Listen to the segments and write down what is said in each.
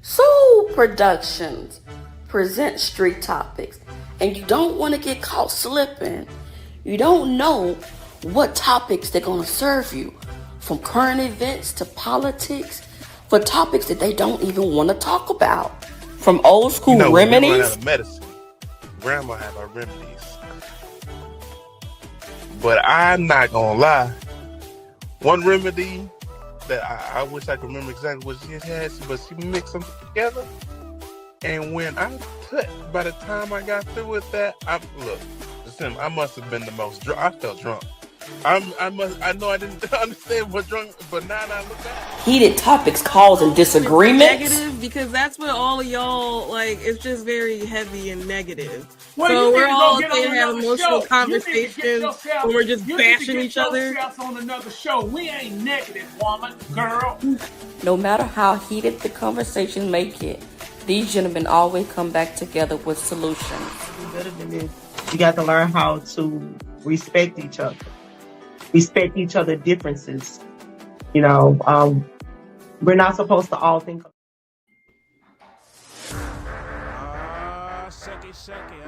Soul Productions present Street Topics, and you don't want to get caught slipping. You don't know what topics they're going to serve you, from current events to politics, for topics that they don't even want to talk about. From old school When we run remedies. out of medicine, grandma had our remedies. But I'm not gonna lie. One remedy that I wish I could remember exactly what she had, but she mixed them together. And by the time I got through with that, listen, I must have been the most drunk. I felt drunk. I know I didn't understand what drunk, but now that I look back. Heated topics causing disagreements. Negative, because that's what all of y'all like. It's just very heavy and negative. Well, so we're all there there to have emotional conversations when we're just bashing each other. On another show. We ain't negative, woman, girl. No matter how heated the conversation may get, these gentlemen always come back together with solutions. Better than this. You got to learn how to respect each other. Respect each other's differences. You know, we're not supposed to all think. Shucky.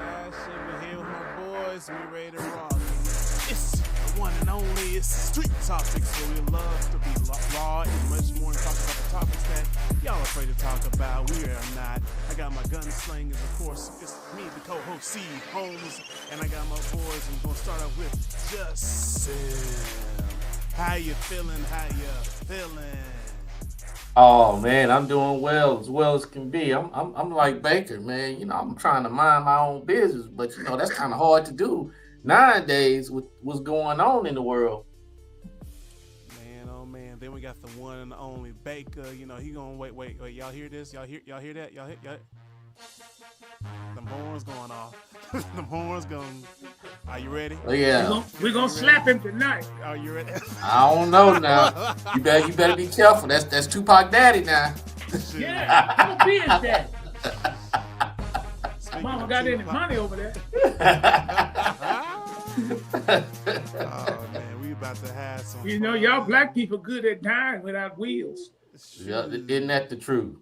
We're here with my boys. We ready to rock. It's the one and only. It's Street Topics, where we love to be raw and much more and talk about the topics that y'all afraid to talk about. We are not. I got my gunslingers, of course. It's me, the co-host, Steve Holmes, and I got my boys. I'm gonna start off with Justin. How you feeling? Oh man, I'm doing well as can be. I'm like Baker, man. You know, I'm trying to mind my own business, but you know that's kind of hard to do nowadays with what's going on in the world. Man, oh man. Then we got the one and only Baker. You know, he gonna wait. Y'all hear this? Y'all hear that? Y'all hear? The horns going off. The horns going. Are you ready? Oh yeah. We're gonna slap him tonight. Are you ready? I don't know now. You better be careful. That's Tupac Daddy now. Yeah, how be his dad? Mama got any money over there? Oh man, we about to have some. You know, y'all black people good at dying without wheels. Yeah, isn't that the truth?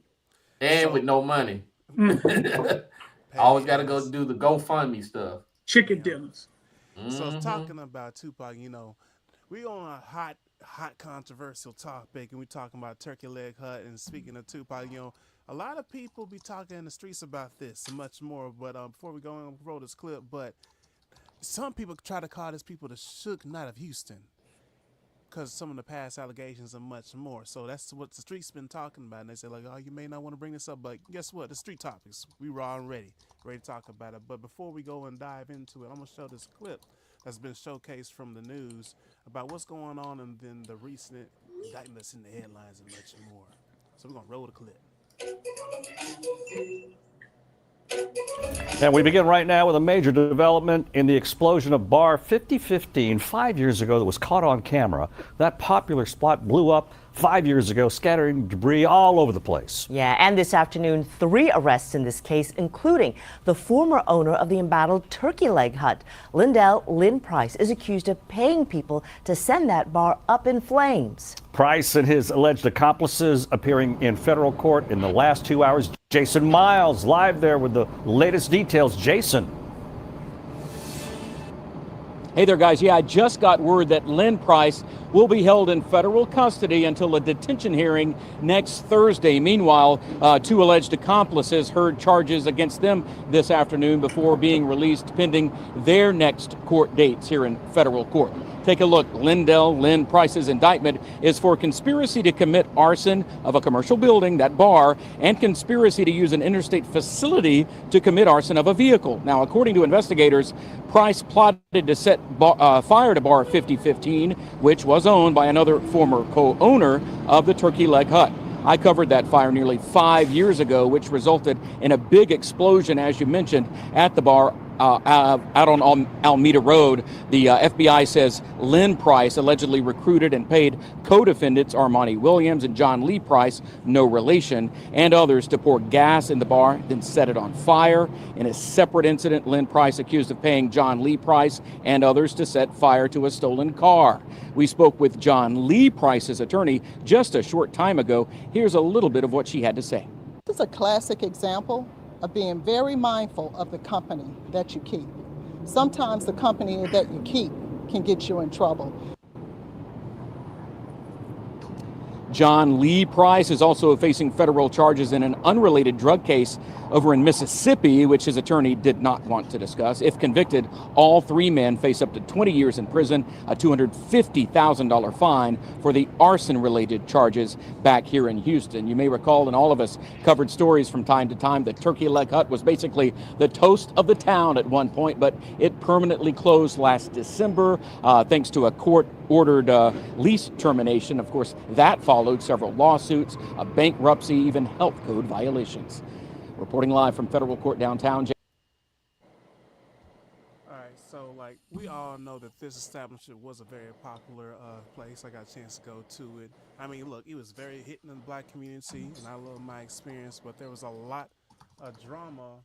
And with no money. Always got to go do the GoFundMe stuff. Chicken dinners. So talking about Tupac, you know, we on a hot controversial topic, and we talking about Turkey Leg Hut. And speaking of Tupac, you know, a lot of people be talking in the streets about this and much more. But before we go and roll this clip, but some people try to call this people the Suge Knight of Houston, because some of the past allegations and much more. So that's what the streets been talking about. And they say, like, oh, you may not want to bring this up, but guess what? The Street Topics, we raw and ready to talk about it. But before we go and dive into it, I'm going to show this clip that's been showcased from the news about what's going on and then the recent indictments in the headlines and much more. So we're going to roll the clip. And we begin right now with a major development in the explosion of Bar 5015 5 years ago that was caught on camera. That popular spot blew up 5 years ago, scattering debris all over the place. Yeah, and this afternoon, 3 arrests in this case, including the former owner of the embattled Turkey Leg Hut. Lyndell Price is accused of paying people to send that bar up in flames. Price and his alleged accomplices appearing in federal court in the last 2 hours. Jason Miles live there with the latest details. Jason. Hey there, guys. Yeah, I just got word that Lynn Price will be held in federal custody until a detention hearing next Thursday. Meanwhile, 2 alleged accomplices heard charges against them this afternoon before being released pending their next court dates here in federal court. Take a look. Lynn Price's indictment is for conspiracy to commit arson of a commercial building, that bar, and conspiracy to use an interstate facility to commit arson of a vehicle. Now, according to investigators, Price plotted to set fire to Bar 5015, which was owned by another former co-owner of the Turkey Leg Hut. I covered that fire nearly 5 years ago, which resulted in a big explosion, as you mentioned, at the bar out on Alameda Road. The FBI says Lynn Price allegedly recruited and paid co-defendants Armani Williams and John Lee Price, no relation, and others to pour gas in the bar, then set it on fire. In a separate incident, Lynn Price accused of paying John Lee Price and others to set fire to a stolen car. We spoke with John Lee Price's attorney just a short time ago. Here's a little bit of what she had to say. This is a classic example of being very mindful of the company that you keep. Sometimes the company that you keep can get you in trouble. John Lee Price is also facing federal charges in an unrelated drug case over in Mississippi, which his attorney did not want to discuss. If convicted, all three men face up to 20 years in prison, a $250,000 fine for the arson-related charges back here in Houston. You may recall, and all of us covered stories from time to time, the Turkey Leg Hut was basically the toast of the town at one point, but it permanently closed last December thanks to a court-ordered lease termination. Of course, that followed several lawsuits, a bankruptcy, even health code violations. Reporting live from federal court downtown. All right, so like we all know that this establishment was a very popular place. I got a chance to go to it. I mean, look, it was very hitting in the black community, and I love my experience. But there was a lot of drama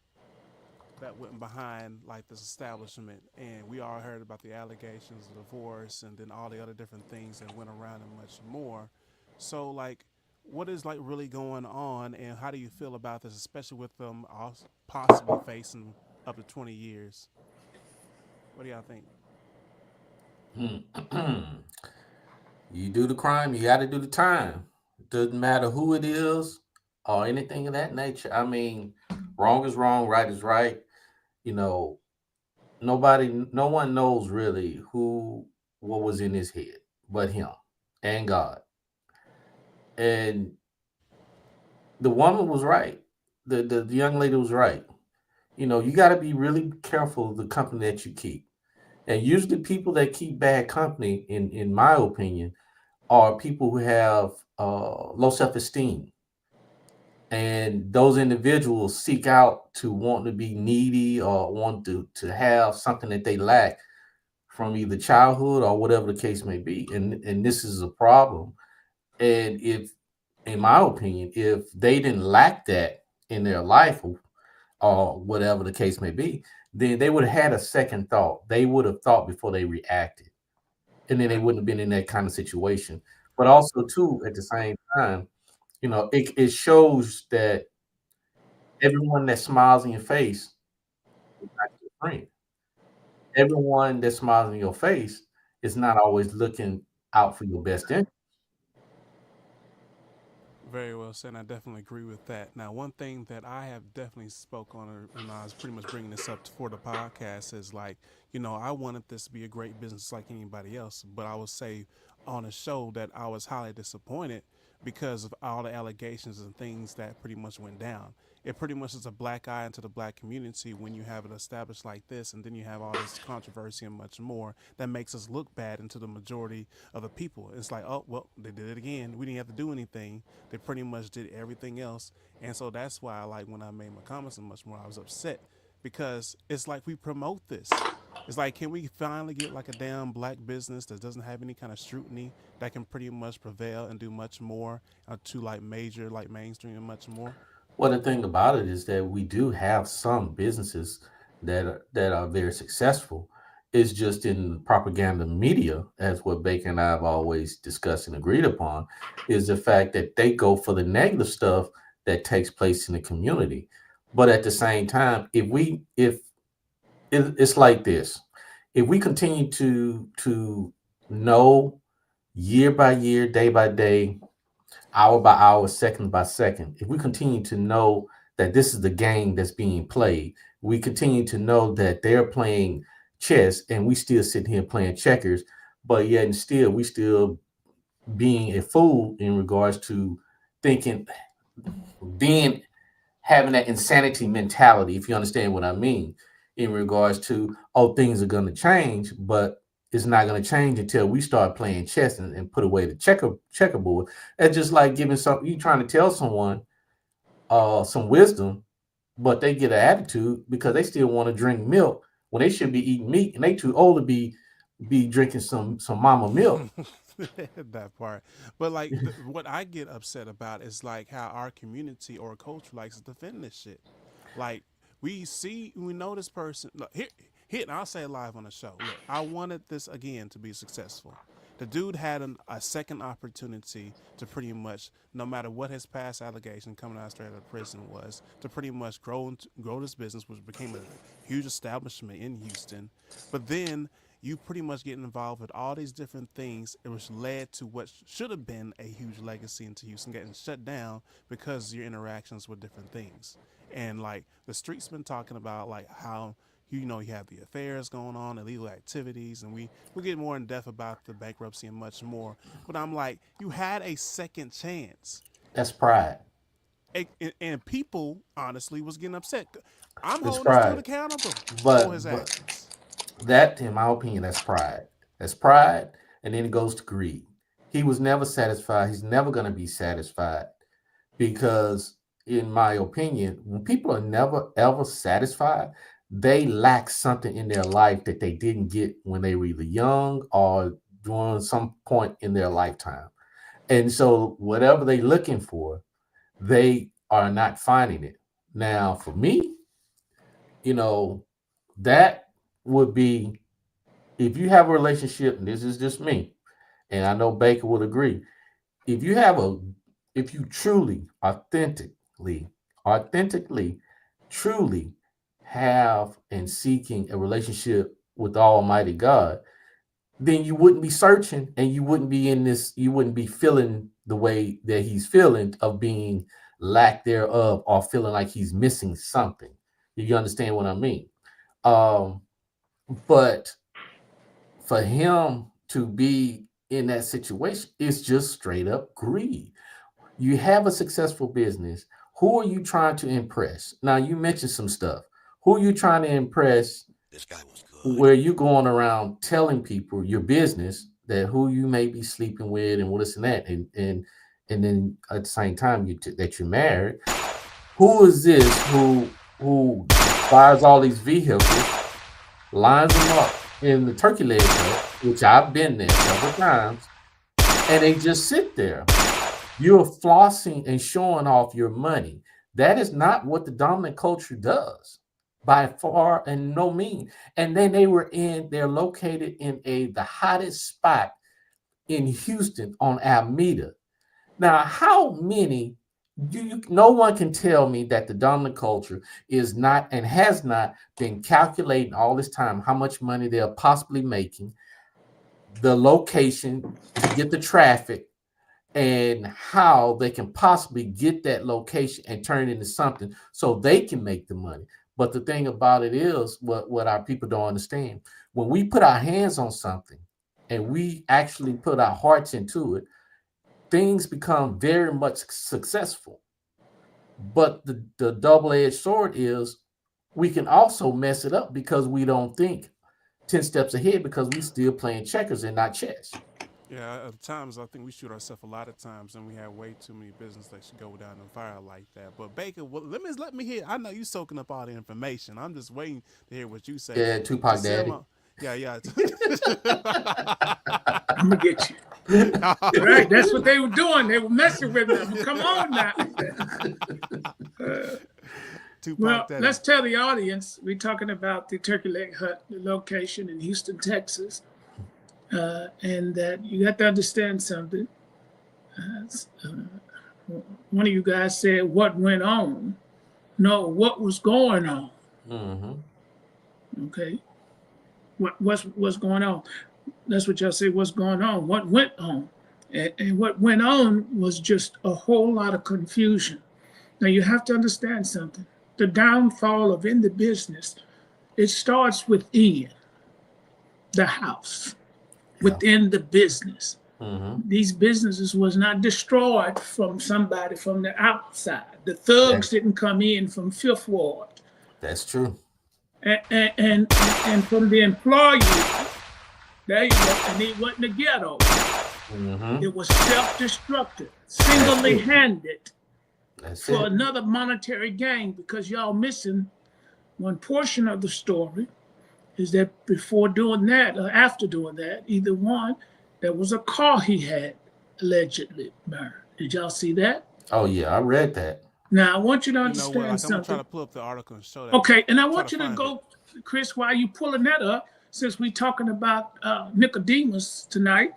that went behind like this establishment, and we all heard about the allegations of divorce, and then all the other different things that went around and much more. So like, what is like really going on, and how do you feel about this, especially with them possibly facing up to 20 years? What do y'all think? You do the crime, you got to do the time. Doesn't matter who it is or anything of that nature. I mean, wrong is wrong, right is right. You know, no one knows really what was in his head but him and God. And the woman was right. The young lady was right. You know, you got to be really careful of the company that you keep. And usually, people that keep bad company, in my opinion, are people who have low self esteem, and those individuals seek out to want to be needy or want to have something that they lack from either childhood or whatever the case may be. And this is a problem. And if, in my opinion, if they didn't lack that in their life or whatever the case may be, then they would have had a second thought. They would have thought before they reacted, and then they wouldn't have been in that kind of situation. But also, too, at the same time, you know, it shows that everyone that smiles in your face is not your friend. Everyone that smiles in your face is not always looking out for your best interest. Very well said. I definitely agree with that. Now, one thing that I have definitely spoke on when I was pretty much bringing this up for the podcast is like, you know, I wanted this to be a great business like anybody else, but I would say on a show that I was highly disappointed because of all the allegations and things that pretty much went down. It pretty much is a black eye into the black community when you have it established like this, and then you have all this controversy and much more that makes us look bad into the majority of the people. It's like, oh, well, they did it again. We didn't have to do anything. They pretty much did everything else. And so that's why, like, when I made my comments and much more, I was upset because it's like we promote this. It's like, can we finally get like a damn black business that doesn't have any kind of scrutiny that can pretty much prevail and do much more to like major, like mainstream and much more? Well, the thing about it is that we do have some businesses that are very successful. It's just in the propaganda media, as what Baker and I have always discussed and agreed upon, is the fact that they go for the negative stuff that takes place in the community. But at the same time, if it's like this, if we continue to know year by year, day by day, hour by hour, second by second, if we continue to know that this is the game that's being played, we continue to know that they're playing chess and we still sitting here playing checkers, but yet and still we still being a fool in regards to thinking, being having that insanity mentality, if you understand what I mean, in regards to, oh, things are going to change, but it's not going to change until we start playing chess and put away the checkerboard. It's just like giving you trying to tell someone some wisdom, but they get an attitude because they still want to drink milk when they should be eating meat, and they too old to be drinking some mama milk. That part. But like what I get upset about is like how our community or culture likes to defend this shit. Like we know this person. Look, here, and I'll say it live on the show. Look, I wanted this again to be successful. The dude had a second opportunity to pretty much, no matter what his past allegation coming out straight out of prison was, to pretty much grow this business, which became a huge establishment in Houston. But then you pretty much getting involved with all these different things, which led to what should have been a huge legacy into Houston getting shut down because of your interactions with different things. And like the streets been talking about like how you have the affairs going on, illegal activities, and we'll get more in depth about the bankruptcy and much more. But I'm like, you had a second chance. That's pride. And people honestly was getting upset. I'm It's holding this pride. dude accountable But, for his actions. that, in my opinion, that's pride. That's pride, and then it goes to greed. He was never satisfied. He's never going to be satisfied because, in my opinion, when people are never ever satisfied, they lack something in their life that they didn't get when they were either young or during some point in their lifetime. And so, whatever they're looking for, they are not finding it. Now, for me, that would be if you have a relationship, and this is just me, and I know Baker would agree. If you truly, authentically, truly have and seeking a relationship with the Almighty God, then you wouldn't be searching and you wouldn't be feeling the way that he's feeling of being lack thereof or feeling like he's missing something. You understand what I mean? But for him to be in that situation, it's just straight up greed. You have a successful business. Who are you trying to impress? Now, you mentioned some stuff. Who are you trying to impress? This guy was good. Where you going around telling people your business that who you may be sleeping with and this and that, and then at the same time that you're married. Who is this who buys all these vehicles, lines them up in the turkey leg hut, which I've been there several times, and they just sit there. You're flossing and showing off your money. That is not what the dominant culture does, by far and no means. And then they're located in the hottest spot in Houston on Alameda. Now, how many no one can tell me that the dominant culture is not and has not been calculating all this time how much money they're possibly making, the location to get the traffic, and how they can possibly get that location and turn it into something so they can make the money. But the thing about it is what our people don't understand. When we put our hands on something and we actually put our hearts into it, things become very much successful. But the double-edged sword is we can also mess it up because we don't think 10 steps ahead because we still playing checkers and not chess. Yeah, at times I think we shoot ourselves a lot of times, and we have way too many business that should go down the fire like that. But Baker, let me hear. I know you soaking up all the information. I'm just waiting to hear what you say. Yeah, Tupac Daddy. Yeah. I'm gonna get you. Right, that's what they were doing. They were messing with them. Come on now. Well, let's tell the audience we're talking about the Turkey Leg Hut, the location in Houston, Texas. And that you got to understand something. One of you guys said, what went on? No, what was going on? Mm-hmm. Okay. What's going on? That's what y'all say, what's going on? What went on? And what went on was just a whole lot of confusion. Now, you have to understand something. The downfall of in the business, it starts within the house. Within the business. Mm-hmm. These businesses was not destroyed from somebody from the outside. The thugs didn't come in from Fifth Ward. That's true. And from the employees, there you go, and it wasn't the ghetto. Mm-hmm. It was self-destructive, single-handed for it. another monetary gain, because y'all missing one portion of the story. Is that before doing that or after doing that, either one, there was a car he had allegedly burned. Did y'all see that? Oh, yeah, I read that. Now, I want you to understand I'm something. going to try to pull up the article and show that. Okay, and I want you to go, Chris, while you pulling that up, since we're talking about Nicodemus tonight,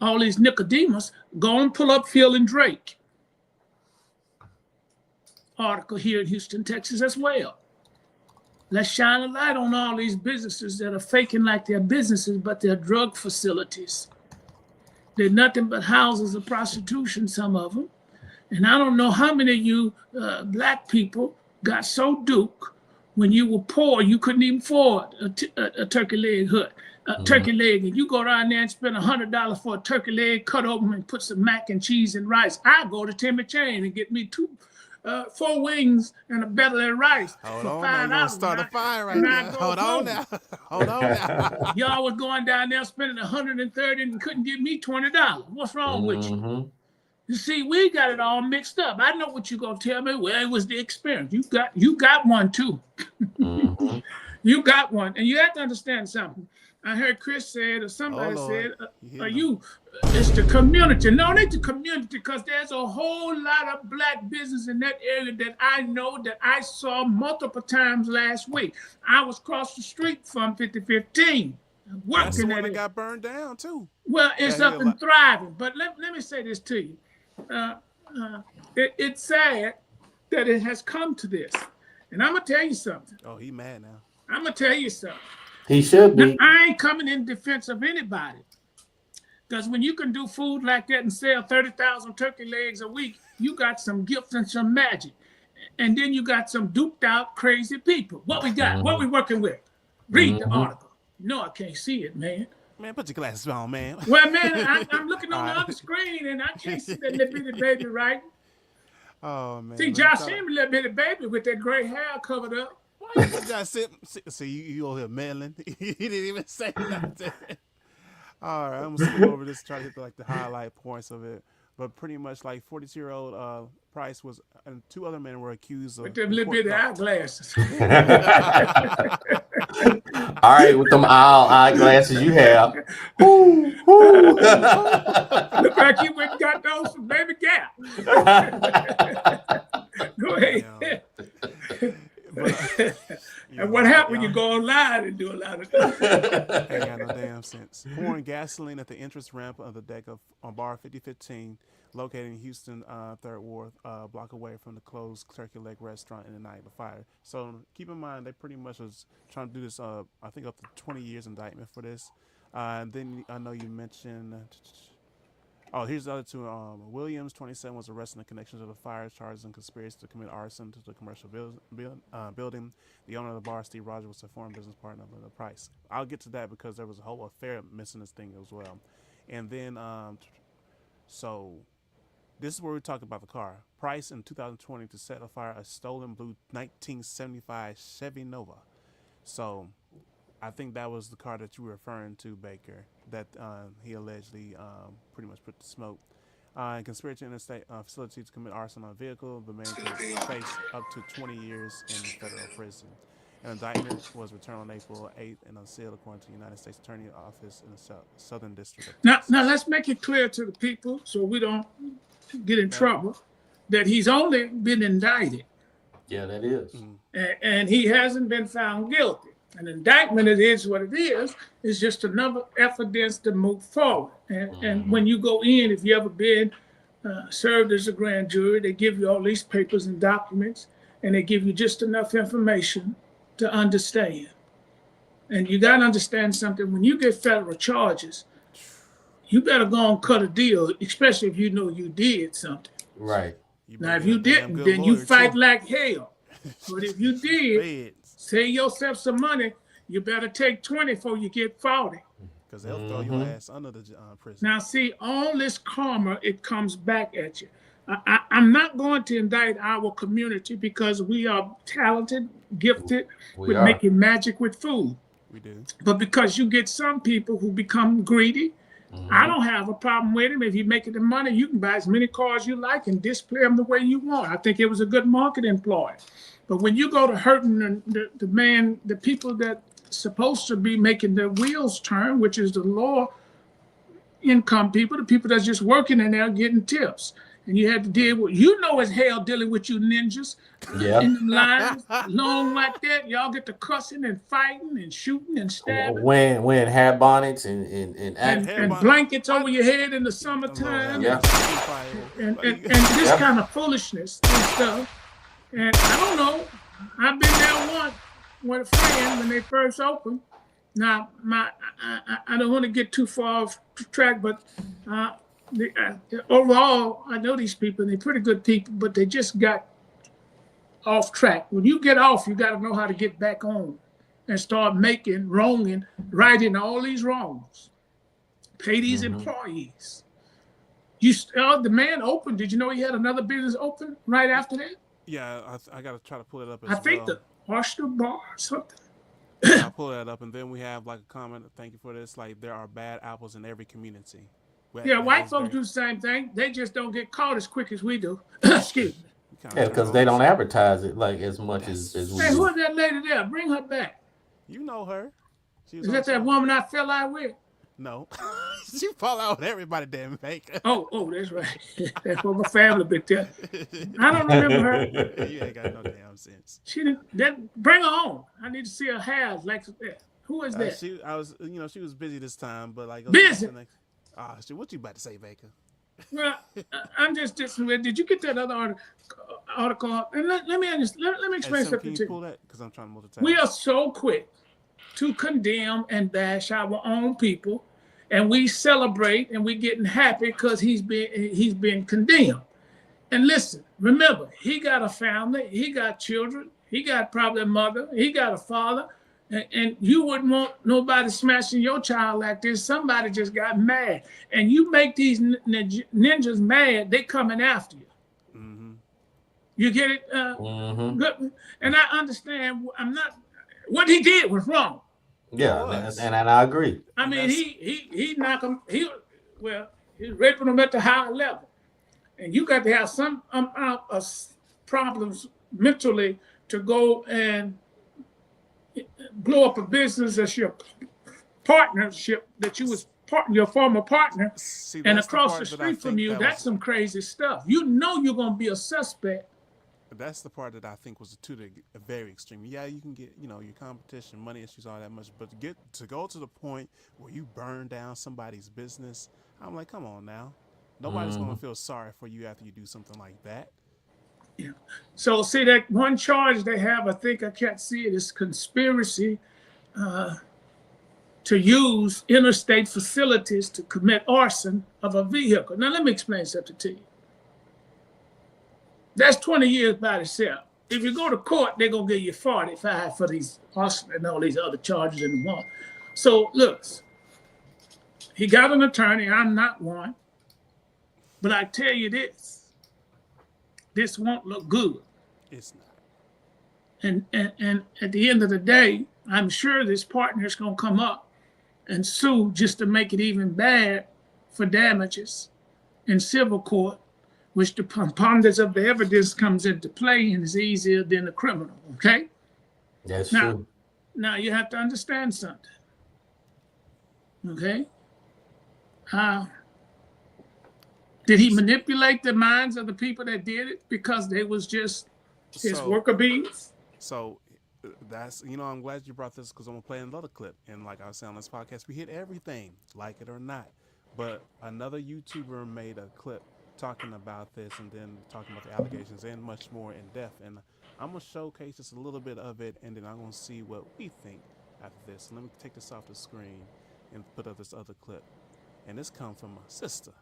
all these Nicodemus, go and pull up Phil and Drake article here in Houston, Texas as well. Let's shine a light on all these businesses that are faking like they're businesses, but they're drug facilities. They're nothing but houses of prostitution, some of them. And I don't know how many of you black people got so duped when you were poor, you couldn't even afford a turkey leg hut, turkey leg. And you go around there and spend $100 for a turkey leg, cut open and put some mac and cheese and rice. I go to Timmy Chain and get me 4 wings and a belly of rice for $5. You're gonna start a fire right now. Hold on now. Y'all was going down there spending $130 and couldn't give me $20. What's wrong with you? You see, we got it all mixed up. I know what you're gonna tell me. Well, it was the experience. You got one too. You got one, and you have to understand something. I heard Chris said, or somebody said, it's the community. No, it ain't the community, because there's a whole lot of black business in that area that I know, that I saw multiple times last week. I was across the street from 5015. That's the one that got burned down too. Well, it's up and thriving. But let me say this to you. It's sad that it has come to this. And I'm going to tell you something. Oh, he mad now. I'm going to tell you something. He should be. Now, I ain't coming in defense of anybody. Because when you can do food like that and sell 30,000 turkey legs a week, you got some gifts and some magic. And then you got some duped out crazy people. What we got? What we working with? Read the article. No, I can't see it, man. Man, put your glasses on, man. Well, man, I'm looking on the other screen and I can't see that little bitty baby right. Oh, man. See, Josh seen me little bitty baby with that gray hair covered up. Why you just see you over here meddling? He didn't even say nothing. All right, I'm gonna skip over this, try to get like the highlight points of it. But pretty much like 42-year-old Price was, and 2 other men were accused of. With them little bitty eyeglasses. All right, with them eyeglasses you have. Ooh, ooh. Look like you went and got those from Baby Gap. Go ahead. And what happened when you go online and do a lot of stuff? Ain't got no damn sense. Pouring gasoline at the entrance ramp of the deck on bar 5015, located in Houston, 3rd Ward, block away from the closed turkey leg restaurant in the night of the fire. So keep in mind, they pretty much was trying to do this, I think up to 20 years indictment for this. And then I know you mentioned, here's the other 2. Williams, 27, was arrested in connection to the fire, charged in conspiracy to commit arson to the commercial building. The owner of the bar, Steve Rogers, was a former business partner of Lyndell Price. I'll get to that because there was a whole affair missing this thing as well. And then, so this is where we talk about the car. Price in 2020 to set afire a stolen blue 1975 Chevy Nova. So I think that was the car that you were referring to, Baker, that he allegedly pretty much put to smoke. In conspiracy to interstate facility to commit arson on a vehicle, the man could face up to 20 years in federal prison. An indictment was returned on April 8th and unsealed according to the United States Attorney's Office in the Southern District. Now let's make it clear to the people so we don't get in trouble that he's only been indicted. Yeah, that is. And he hasn't been found guilty. An indictment, it is what it is just another evidence to move forward. And when you go in, if you ever been served as a grand jury, they give you all these papers and documents, and they give you just enough information to understand. And you got to understand something. When you get federal charges, you better go and cut a deal, especially if you know you did something. Right. Now, if you didn't, then you fight like hell. But if you did, save yourself some money, you better take 20 before you get 40. Because they'll throw your ass under the prison. Now, see, all this karma, it comes back at you. I'm not going to indict our community because we are talented, gifted with making magic with food. We do. But because you get some people who become greedy, I don't have a problem with him. If you're making the money, you can buy as many cars you like and display them the way you want. I think it was a good marketing ploy. But when you go to hurting the people that supposed to be making their wheels turn, which is the lower income people, the people that's just working and they're getting tips. and you had to deal with, it's hell dealing with you ninjas Yeah. in them lines, long like that. Y'all get to cussing and fighting and shooting and stabbing. Wearing hat bonnets and and blankets over your head in the summertime. Yeah. And this kind of foolishness and stuff. And I don't know. I've been there once with a friend when they first opened. Now, I don't want to get too far off track, but overall, I know these people, and they're pretty good people, but they just got off track. When you get off, you got to know how to get back on and start making, wronging, righting all these wrongs. Pay these employees. The man opened. Did you know he had another business open right after that? Yeah, I got to try to pull it up as I well. think the Oyster Bar or something. I'll pull that up, and then we have like a comment. Thank you for this. Like, there are bad apples in every community. Yeah, white folks do the same thing. They just don't get caught as quick as we do. Excuse me. Yeah, because they don't advertise it like as much as we Hey, do. who is that lady there? Bring her back. You know her. Is that woman I fell out with? No. She fall out with everybody, damn Baker. Oh, that's right. That's what my family been telling. I don't remember her. You ain't got no damn sense. She didn't. Bring her on. I need to see her hair like that. Who is that? She was busy this time, but like busy. What you about to say, Baker? Well, I'm just did you get that other article? And let me explain something to you. Pull that? Because I'm trying to multitask. We are so quick to condemn and bash our own people, and we celebrate and we getting happy because he's been condemned. And listen, remember, he got a family, he got children, he got probably a mother, he got a father, and you wouldn't want nobody smashing your child like this. Somebody just got mad, and you make these ninjas mad, they coming after you. Mm-hmm. You get it? Good. And I understand. What he did was wrong. Yeah, and I agree. I mean, he knocked him. He's raping him at the high level, and you got to have some problems mentally to go and blow up a business as your partnership that you was your former partner, and across the street from you. That's some crazy stuff. You know you're gonna be a suspect. That's the part that I think was a very extreme. Yeah, you can get, your competition, money issues, all that much, but to go to the point where you burn down somebody's business, I'm like, come on now. Nobody's going to feel sorry for you after you do something like that. Yeah. So see that one charge they have, I think I can't see it, is conspiracy to use interstate facilities to commit arson of a vehicle. Now let me explain something to you. That's 20 years by itself. If you go to court, they're going to give you 45 for these arson and all these other charges in the one. So, look, he got an attorney. I'm not one. But I tell you this won't look good. It's not. And at the end of the day, I'm sure this partner is going to come up and sue just to make it even bad for damages in civil court, which the preponderance of the evidence comes into play and is easier than the criminal, okay? That's true. Now you have to understand something, okay? Did he manipulate the minds of the people that did it because they was just his worker bees? So that's, I'm glad you brought this because I'm going to play another clip. And like I was saying on this podcast, we hit everything, like it or not. But another YouTuber made a clip talking about this and then talking about the allegations and much more in depth. And I'm going to showcase just a little bit of it, and then I'm going to see what we think after this. So let me take this off the screen and put up this other clip. And this comes from my sister.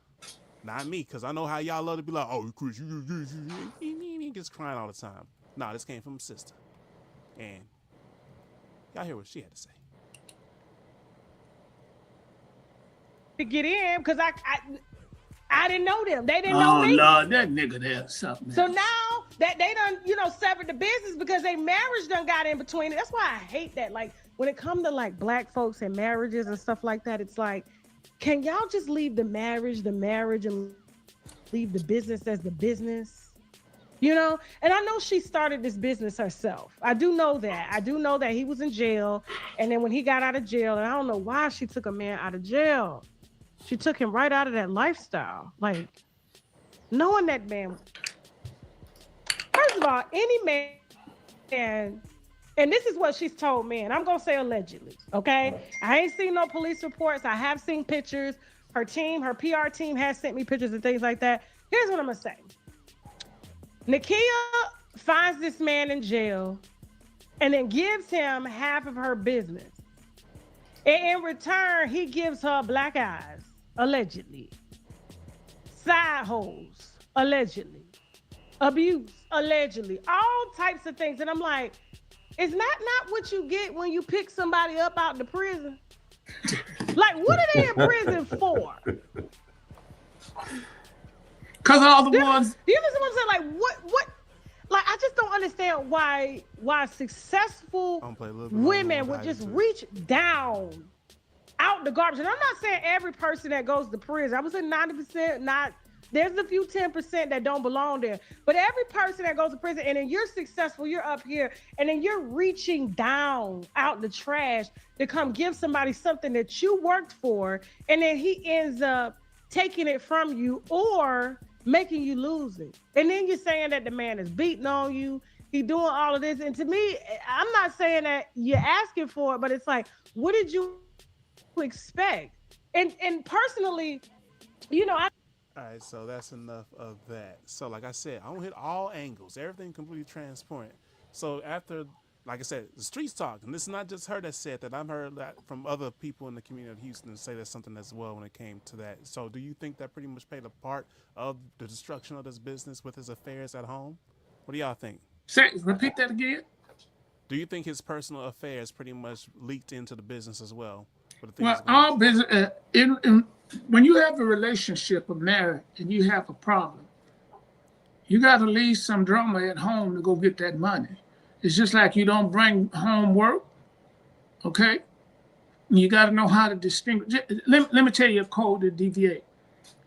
Not me, because I know how y'all love to be like, oh, Chris, you just crying all the time. Nah, this came from my sister. And y'all hear what she had to say. To get in, because I didn't know them. They didn't know me. Oh, Lord, that nigga there, something. So now that they done, severed the business because their marriage done got in between it. That's why I hate that. Like, when it comes to, like, black folks and marriages and stuff like that, it's like, can y'all just leave the marriage, and leave the business as the business? And I know she started this business herself. I do know that he was in jail. And then when he got out of jail, and I don't know why she took a man out of jail. She took him right out of that lifestyle. Like, knowing that man. First of all, any man, and this is what she's told me, and I'm gonna say allegedly, okay? I ain't seen no police reports. I have seen pictures. Her team, her PR team has sent me pictures and things like that. Here's what I'm gonna say. Nakia finds this man in jail and then gives him half of her business. And in return, he gives her black eyes, allegedly. Side holes, allegedly. Abuse, allegedly. All types of things. And I'm like, is that not what you get when you pick somebody up out the prison? Like, what are they in prison for? Because all the ones. Do you understand what I'm saying? Like, what? Like, I just don't understand why successful women would just reach down out the garbage. And I'm not saying every person that goes to prison. I would say 90% not. There's a few 10% that don't belong there. But every person that goes to prison, and then you're successful, you're up here, and then you're reaching down out the trash to come give somebody something that you worked for, and then he ends up taking it from you or making you lose it. And then you're saying that the man is beating on you, he doing all of this. And to me, I'm not saying that you're asking for it, but it's like, what did you expect? And personally, you know, All right, so that's enough of that. So like I said, I don't hit all angles, everything completely transparent. So after, like I said, the streets talk, and this is not just her that said that. I've heard that from other people in the community of Houston say that's something as well when it came to that. So do you think that pretty much played a part of the destruction of this business with his affairs at home? What do y'all think? Repeat that again. Do you think his personal affairs pretty much leaked into the business as well? Well, all business, when you have a relationship of marriage and you have a problem, you got to leave some drama at home to go get that money. It's just like you don't bring home work, okay? You got to know how to distinguish. Let me tell you a code to deviate.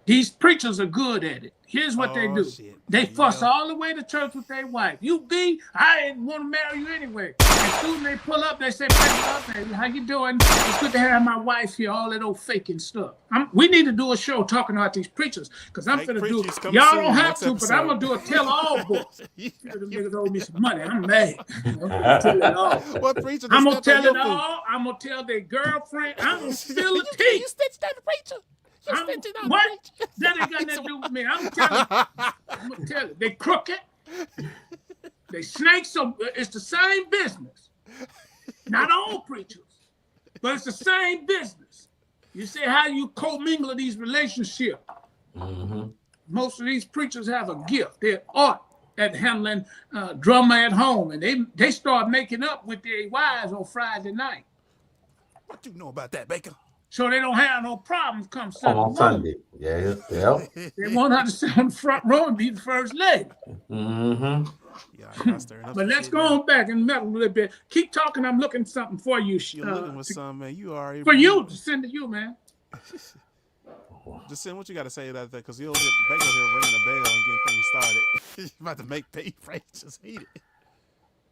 These preachers are good at it. Here's what they do. Shit. They fuss all the way to church with their wife. You be, I didn't want to marry you anyway. As soon as they pull up, they say, baby, how you doing? It's good to have my wife here, all that old faking stuff. We need to do a show talking about these preachers, because I'm going to do, y'all don't have to, but I'm going to do a tell-all book. The niggas owe me some money. I'm mad. I'm going to tell it all. What preacher? I'm going to tell it all. I'm going to tell their girlfriend. I'm going to spill the tea. You stitched out the preacher. What? That ain't got nothing to do with me. I'm gonna tell you. They crooked. They snakes. So it's the same business. Not all preachers, but it's the same business. You see how you commingle these relationships. Mm-hmm. Most of these preachers have a gift. They're art at handling drama at home, and they start making up with their wives on Friday night. What you know about that, Baker? So they don't have no problems come Sunday. On Sunday. Yeah. They want her to sit on the front row and be the first lady. Mm-hmm. Yeah, but let's go on back and meddle a little bit. Keep talking. I'm looking something for you. You're looking with something, man. You are for you to send to you, man. Just send what you got to say about that, because you'll get Baker here ringing the bell and getting things started. You're about to make Pay just hate it.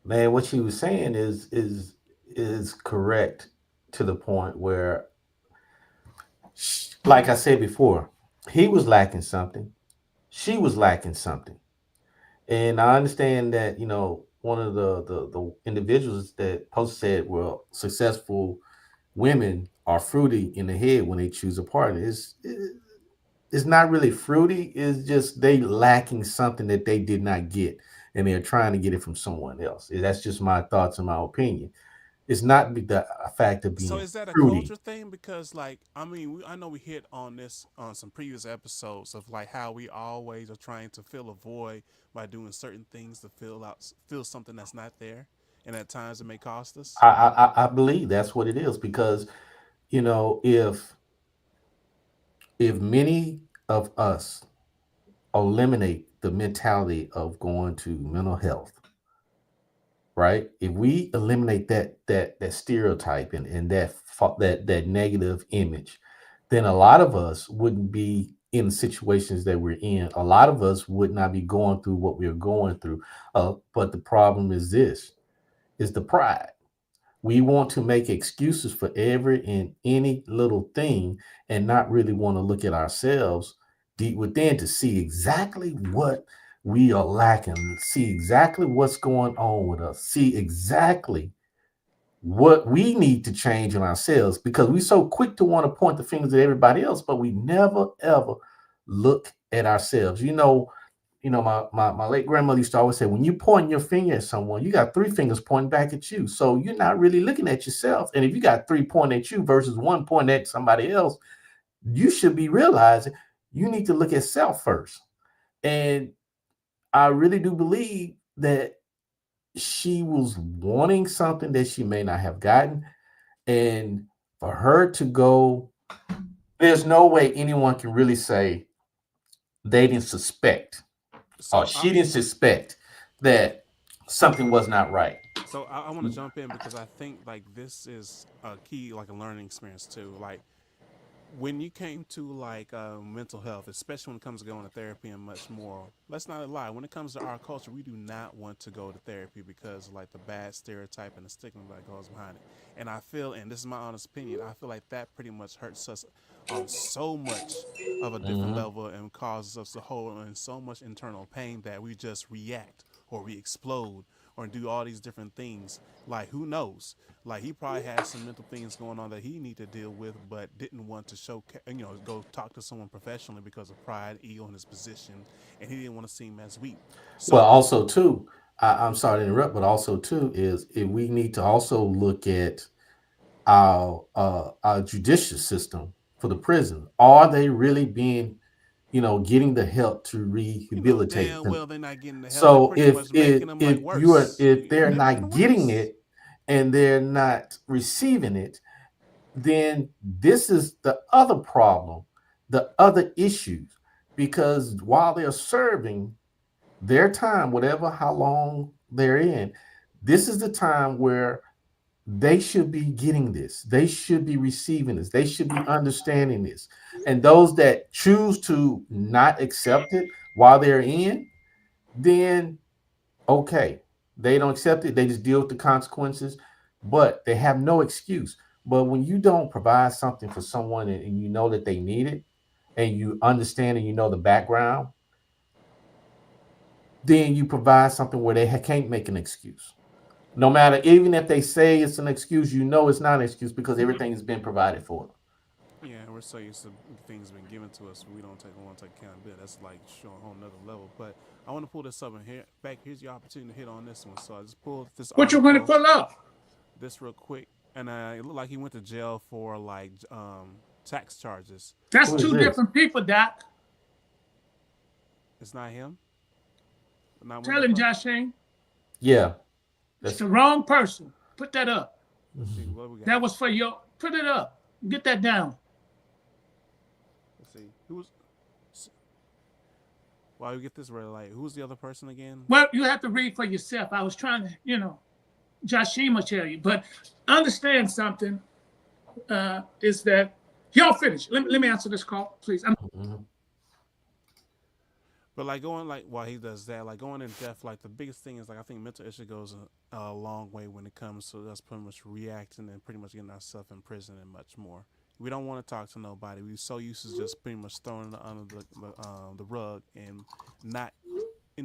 Man, what she was saying is correct to the point where, like I said before, he was lacking something. She was lacking something. And I understand that, you know, one of the individuals that Post said, well, successful women are fruity in the head when they choose a partner. It's not really fruity. It's just they lacking something that they did not get, and they're trying to get it from someone else. That's just my thoughts and my opinion. It's not the fact of being So is that a fruity. culture thing? Because, like, I mean, I know we hit on this on some previous episodes of like how we always are trying to fill a void by doing certain things to fill something that's not there, and at times it may cost us. I believe that's what it is, because, you know, if many of us eliminate the mentality of going to mental health, right? If we eliminate that stereotype and that negative image, then a lot of us wouldn't be in the situations that we're in. A lot of us would not be going through what we're going through. But the problem is the pride. We want to make excuses for every and any little thing and not really want to look at ourselves deep within to see exactly what we are lacking, see exactly what's going on with us, see exactly what we need to change in ourselves, because we're so quick to want to point the fingers at everybody else, but we never ever look at ourselves. My late grandmother used to always say, when you point your finger at someone, you got three fingers pointing back at you. So you're not really looking at yourself. And if you got three pointing at you versus one pointing at somebody else, you should be realizing you need to look at self first. And I really do believe that she was wanting something that she may not have gotten. And for her to go, there's no way anyone can really say they didn't suspect or she didn't suspect that something was not right. So I want to jump in because I think like this is a key, like a learning experience too. Like when you came to like mental health, especially when it comes to going to therapy and much more, let's not lie. When it comes to our culture, we do not want to go to therapy because of like the bad stereotype and the stigma that goes behind it. And I feel, and this is my honest opinion, I feel like that pretty much hurts us on so much of a different level and causes us to hold in so much internal pain that we just react or we explode or do all these different things. Like, who knows? Like, he probably had some mental things going on that he needed to deal with, but didn't want to go talk to someone professionally because of pride, ego, and his position, and he didn't want to seem as weak. So, Well, also too, I'm sorry to interrupt, but also too is if we need to also look at our judicial system for the prison. Are they really being, getting the help to rehabilitate damn them? well they're not getting the help. So They're pretty much making them like worse. if they're They're making not them getting worse. it and they're not receiving it, then this is the other problem, the other issues, because while they're serving their time, whatever how long they're in, this is the time where they should be getting this. They should be receiving this. They should be understanding this. And those that choose to not accept it while they're in, then okay, they don't accept it. They just deal with the consequences, but they have no excuse. But when you don't provide something for someone and you know that they need it and you understand and you know the background, then you provide something where they can't make an excuse. No matter, even if they say it's an excuse, it's not an excuse because everything has been provided for. Yeah, we're so used to things being given to us, we don't want to take accountability. That's like showing a whole nother level. But I want to pull this up and here's your opportunity to hit on this one. So I just pulled this What you going to article, pull up? this real quick, and it looked like he went to jail for like tax charges. That's Who is two this? different people, Doc. It's not him. Not Tell him, Josh Shane. Yeah. It's the wrong person. Put that up. Let's see what we got. That was for your. Put it up. Get that down. Let's see who's. While we get this ready, like who's the other person again? Well, you have to read for yourself. I was trying to, Josh Shane will tell you. But understand something is that y'all finish. Let me answer this call, please. But like going like while he does that, like going in depth, like the biggest thing is like I think mental issue goes a long way when it comes to us pretty much reacting and pretty much getting ourselves in prison and much more. We don't want to talk to nobody. We're so used to just pretty much throwing it under the rug and not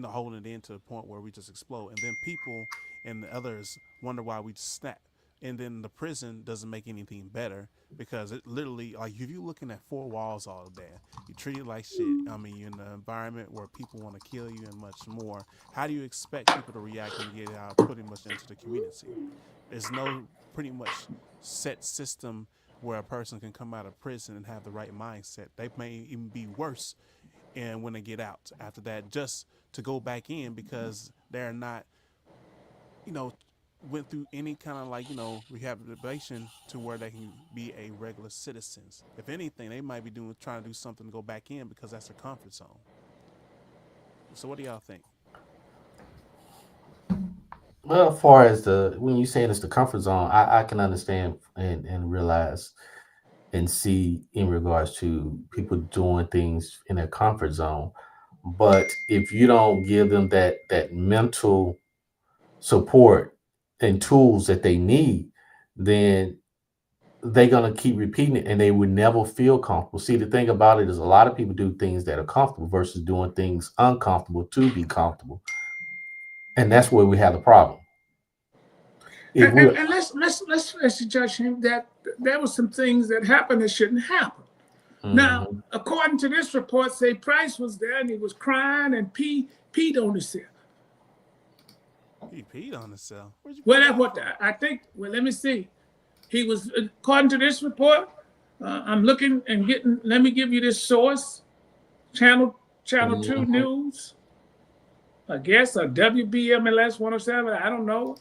holding it in to the point where we just explode. And then people and the others wonder why we just snap. And then the prison doesn't make anything better because it literally, like if you're looking at four walls all day, you treat it like shit. I mean, you're in an environment where people want to kill you and much more. How do you expect people to react when you get out pretty much into the community? There's no pretty much set system where a person can come out of prison and have the right mindset. They may even be worse and when they get out after that just to go back in because they're not, went through any kind of rehabilitation to where they can be a regular citizens. If anything, they might be trying to do something to go back in because that's their comfort zone. So what do y'all think? Well, as far as when you saying it's the comfort zone, I can understand and realize and see in regards to people doing things in their comfort zone. But if you don't give them that mental support and tools that they need, then they're gonna keep repeating it and they would never feel comfortable. See, the thing about it is a lot of people do things that are comfortable versus doing things uncomfortable to be comfortable. And that's where we have the problem. If And, we and let's judge him that there were some things that happened that shouldn't happen. Now, according to this report, say Price was there and he was crying and peed on himself. He peed on himself. Well, that's what I think. Well, let me see. He was, according to this report, I'm looking and getting, let me give you this source, Channel 2 News, I guess, or WBMLS 107, I don't know.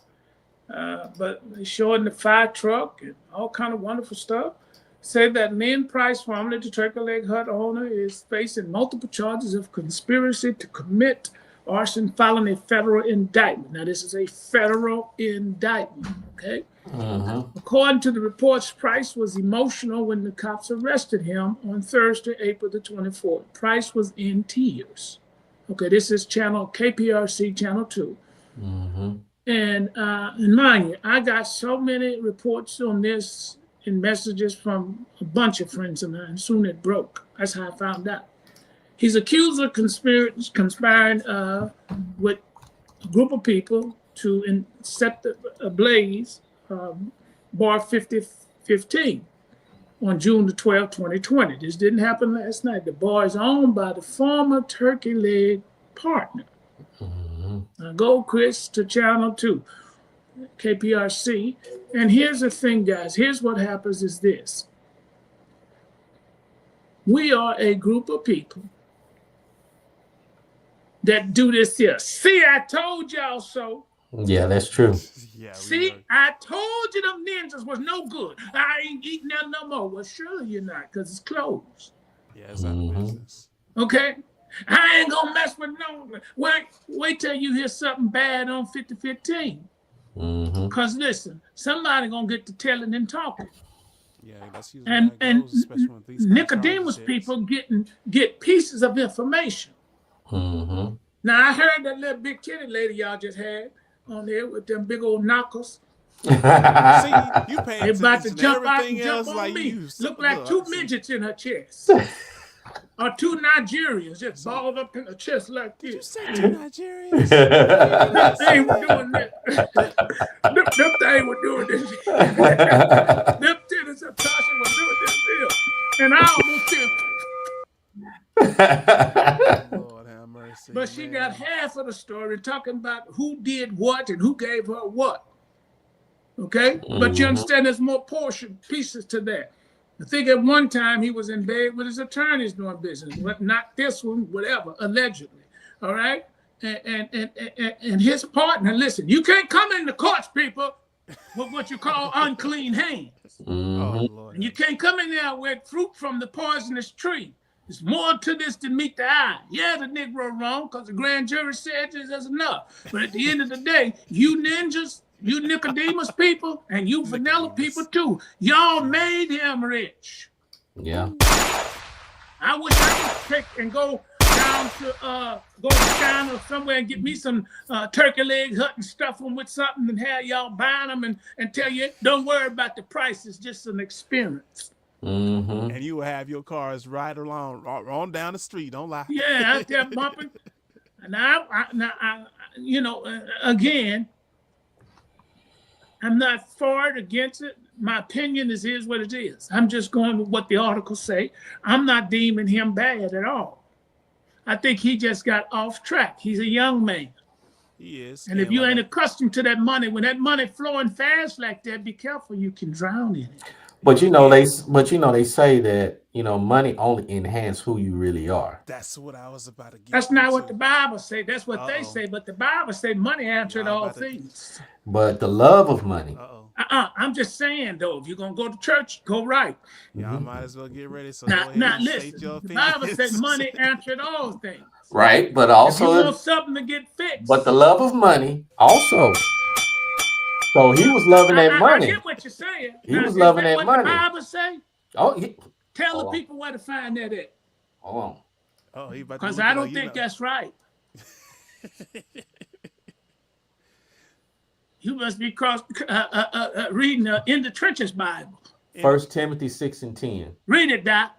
But they're showing the fire truck and all kind of wonderful stuff. Said that Lynn Price, formerly the Turkey Leg Hut owner, is facing multiple charges of conspiracy to commit arson following a federal indictment. Now, this is a federal indictment, okay? According to the reports, Price was emotional when the cops arrested him on Thursday, April the 24th. Price was in tears. Okay, this is channel KPRC, Channel 2. And mind you, I got so many reports on this and messages from a bunch of friends of mine. Soon it broke. That's how I found out. He's accused of conspiring with a group of people to set ablaze Bar 5015 on June the 12th, 2020. This didn't happen last night. The bar is owned by the former Turkey Leg partner. Now go, Chris, to Channel 2, KPRC. And here's the thing, guys. Here's what happens is this. We are a group of people that do this here. See, I told y'all so. Yeah, that's true. See, I told you them ninjas was no good. I ain't eating that no more. Well, surely you're not, because it's closed. Yeah, it's out of business. Okay? I ain't gonna mess with no. Wait till you hear something bad on 5015. Because listen, somebody gonna get to telling and talking. Yeah, that's usually and goes, especially when these Nicodemus people get pieces of information. Now I heard that little big kitty lady y'all just had on there with them big old knuckles. See, you paying They about to attention jump out everything and jump else on like me. you. Look like two midgets in her chest. Or two Nigerians just balled up in her chest like this. Did you say two Nigerians? They were doing that. Them things were doing this. Them titties of Tasha was doing this deal. And I almost Lord have mercy. But she got half of the story talking about who did what and who gave her what. Okay? But you understand there's more pieces to that. I think at one time he was in bed with his attorneys doing business, but not this one, whatever, allegedly. All right? And his partner, listen, you can't come in the courts, people, with what you call unclean hands. And you can't come in there with fruit from the poisonous tree. There's more to this than meet the eye. Yeah, the Negro wrong, because the grand jury said this is enough. But at the end of the day, you ninjas, you Nicodemus people, and you vanilla people too, y'all made him rich. Yeah. I wish I could pick and go down to China or somewhere and get me some turkey leg hut and stuff them with something and have y'all buying them and tell you, don't worry about the price, it's just an experience. And you will have your cars right along, on down the street. Don't lie. Yeah, out there bumping. And I you know, again, I'm not for it, against it. My opinion is what it is. I'm just going with what the articles say. I'm not deeming him bad at all. I think he just got off track. He's a young man. He is. And if you ain't accustomed to that money, when that money flowing fast like that, be careful, you can drown in it. But they say that, money only enhance who you really are. That's what I was about to get. That's not what the Bible say. That's what they say. But the Bible say money answered all things. But the love of money. I'm just saying though, if you're gonna go to church, go right. Y'all might as well get ready. So now listen, the Bible said money answered all things. Right, but also if you want something to get fixed. But the love of money also. So he was loving that money. I get what you're saying. He was loving that money. What the Bible say? Tell the people where to find that at. Hold on. Because I don't think that's right. You must be reading In the Trenches Bible. 1 Timothy 6:10. Read it, Doc.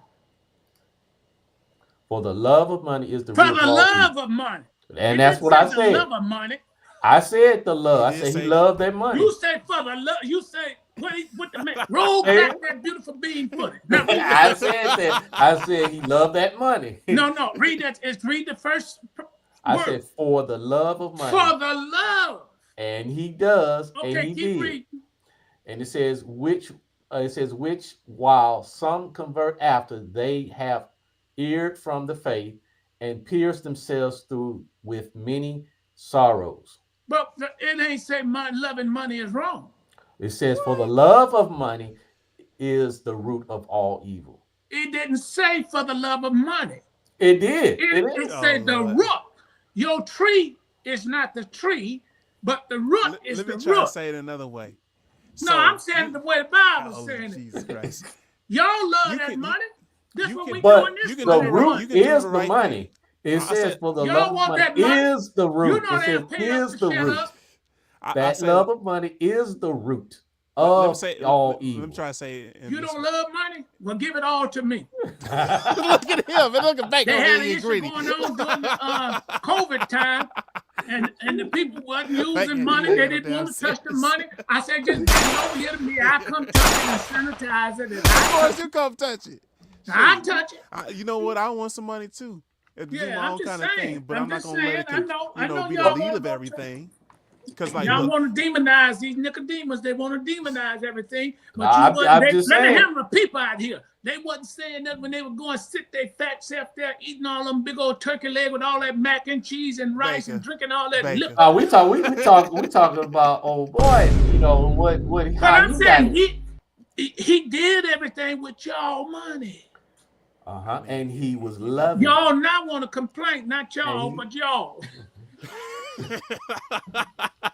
For the love of money is the For root the of all love evil. of money. And that's what I The said. love of money. I said the love. He I did said he say- loved that money. You say for the love. You say what the man roll back that beautiful bean footage. Now, read I said that. I said he loved that money. no, read that. Read the first I word. said for the love of money. For the love. And he does, Okay, and he keep did. reading. And it says which while some convert after, they have erred from the faith and pierced themselves through with many sorrows. But it ain't say loving money is wrong. It says for the love of money is the root of all evil. It didn't say for the love of money. It did. It said the root. Your tree is not the tree, but the root is the root. Let me try to say it another way. No, I'm saying the way the Bible's saying Jesus Christ. Y'all love that money. This what we But doing this the for. root is the money. It says for the love of money is the root. You know it says is the root. That say, love of money is the root of all evil. Let me try to say it. You don't love money? Well, give it all to me. Look at him. Look at Baker. They had an issue going on during the COVID time, and the people wasn't using money. They didn't want to touch the money. I said, just bring it over here to me. I come touch it and sanitize it. And of course, you come touch it. I touch it. You know what? I want some money too. It's my own kind of thing, but I'm not just gonna let it be the lead of everything. Because like y'all want to demonize these Nicodemus, they want to demonize everything. But I'm let just me saying. handle the people out here. They wasn't saying that when they were going to sit their fat self there eating all them big old turkey leg with all that mac and cheese and rice and drinking all that liquor. We talking about old boy. You know what? But I'm saying he did everything with y'all money. And he was loving. Y'all not want to complain, not y'all, but y'all.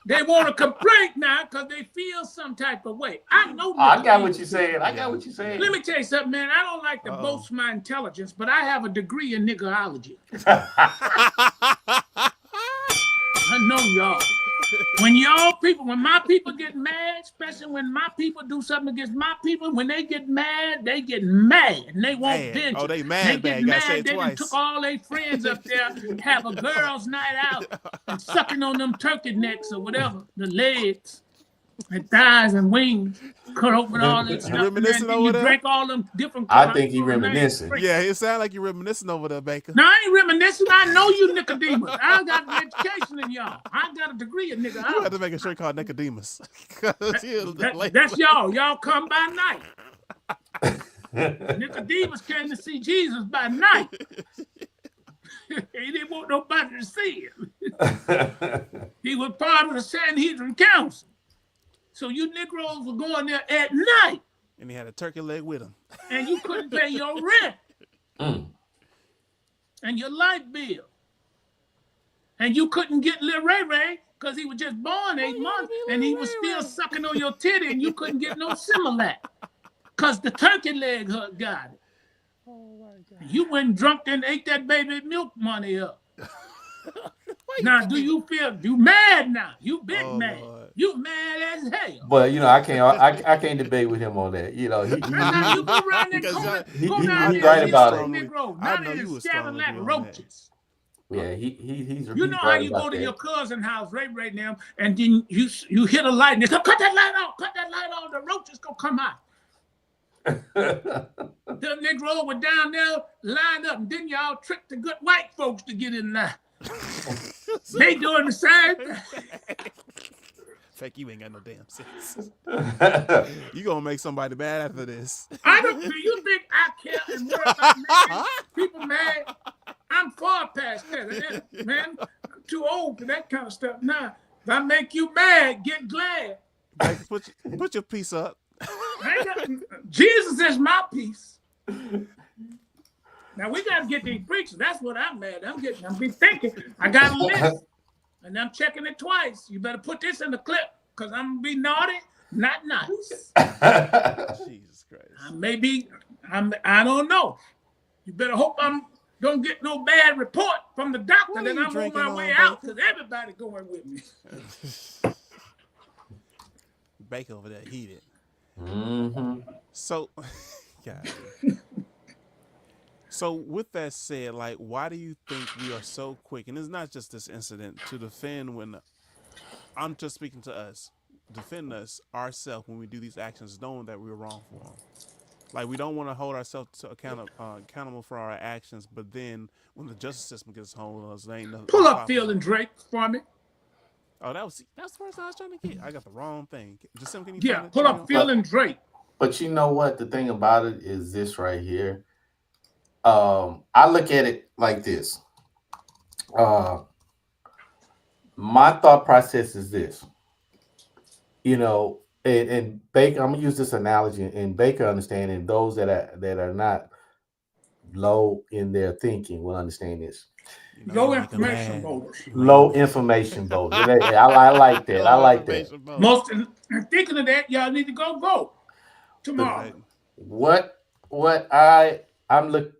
They want to complain now because they feel some type of way. I know. I got what you saying. I got what you saying. Let me tell you something, man. I don't like to boast my intelligence, but I have a degree in niggerology. I know y'all. When my people get mad, especially when my people do something against my people, when they get mad, and they want vengeance. Oh, they mad. They get mad. They took all their friends up there, have a girls' night out, and sucking on them turkey necks or whatever, the legs and thighs and wings, cut open all that stuff. Reminiscing over you there? drink all them different. I think he reminiscing. Yeah, it sounds like you're reminiscing over there, Baker. No, I ain't reminiscing. I know you Nicodemus. I got an education in y'all. I got a degree in nigga. You have to make a shirt called Nicodemus. That's y'all. Y'all come by night. Nicodemus came to see Jesus by night. He didn't want nobody to see him. He was part of the Sanhedrin Council. So you Negroes were going there at night. And he had a turkey leg with him. And you couldn't pay your rent. And your light bill. And you couldn't get Lil Ray Ray because he was just born 8 months and he was still sucking on your titty and you couldn't get no Similac because the turkey leg hook got it. Oh my God. You went drunk and ate that baby milk money up. Now, do you feel you mad now? You big mad. Lord. You mad as hell. But I can't debate with him on that. You go around there, he's right about it. Negro, now they just scatter like roaches. Yeah, he's. You know how you go to your cousin's house right now, and then you hit a light and they go, cut that light off, the roaches gonna come out. The Negro were down there lined up, and then y'all tricked the good white folks to get in there. They doing the same thing. Fake, you ain't got no damn sense. You gonna make somebody mad after this. Do you think I care and worry about making people mad? I'm far past that, man. I'm too old for that kind of stuff now. If I make you mad, get glad. Like, put your piece up. Jesus is my peace. Now we gotta get these preachers. That's what I'm mad. I'm thinking. I got a list, and I'm checking it twice. You better put this in the clip, cause I'm gonna be naughty, not nice. Jesus Christ. I don't know. You better hope I don't get no bad report from the doctor that I'm on my way out, cause everybody going with me. Baker over there heated. Mm-hmm. So, yeah. So with that said, like, why do you think we are so quick? And it's not just this incident to defend when I'm just speaking to us, defend us ourselves when we do these actions, knowing that we're wrong for them. Like we don't want to hold ourselves to accountable for our actions, but then when the justice system gets hold of us, there ain't nothing Pull up stopping Field us. and Drake for me. Oh, that's the first I was trying to get. I got the wrong thing. Just can you Yeah, find it? pull up Field and Drake. But you know what? The thing about it is this right here. I look at it like this. My thought process is this. You know, and Baker, I'm gonna use this analogy, and Baker understanding those that are not low in their thinking will understand this. Low information voters. Low information voters. I like that. I like that. Most and thinking of that, y'all need to go vote tomorrow. What I look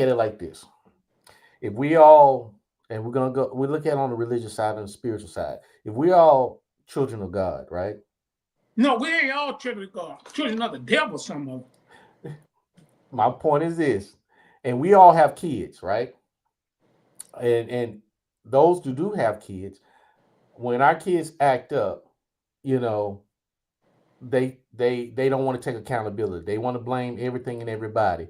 at it like this. If we all, and we look at it on the religious side and the spiritual side. If we all children of God, right? No, we ain't all children of God. Children of the devil, some of them. My point is this, and we all have kids, right? And those who do have kids, when our kids act up, you know, they don't want to take accountability. They want to blame everything and everybody.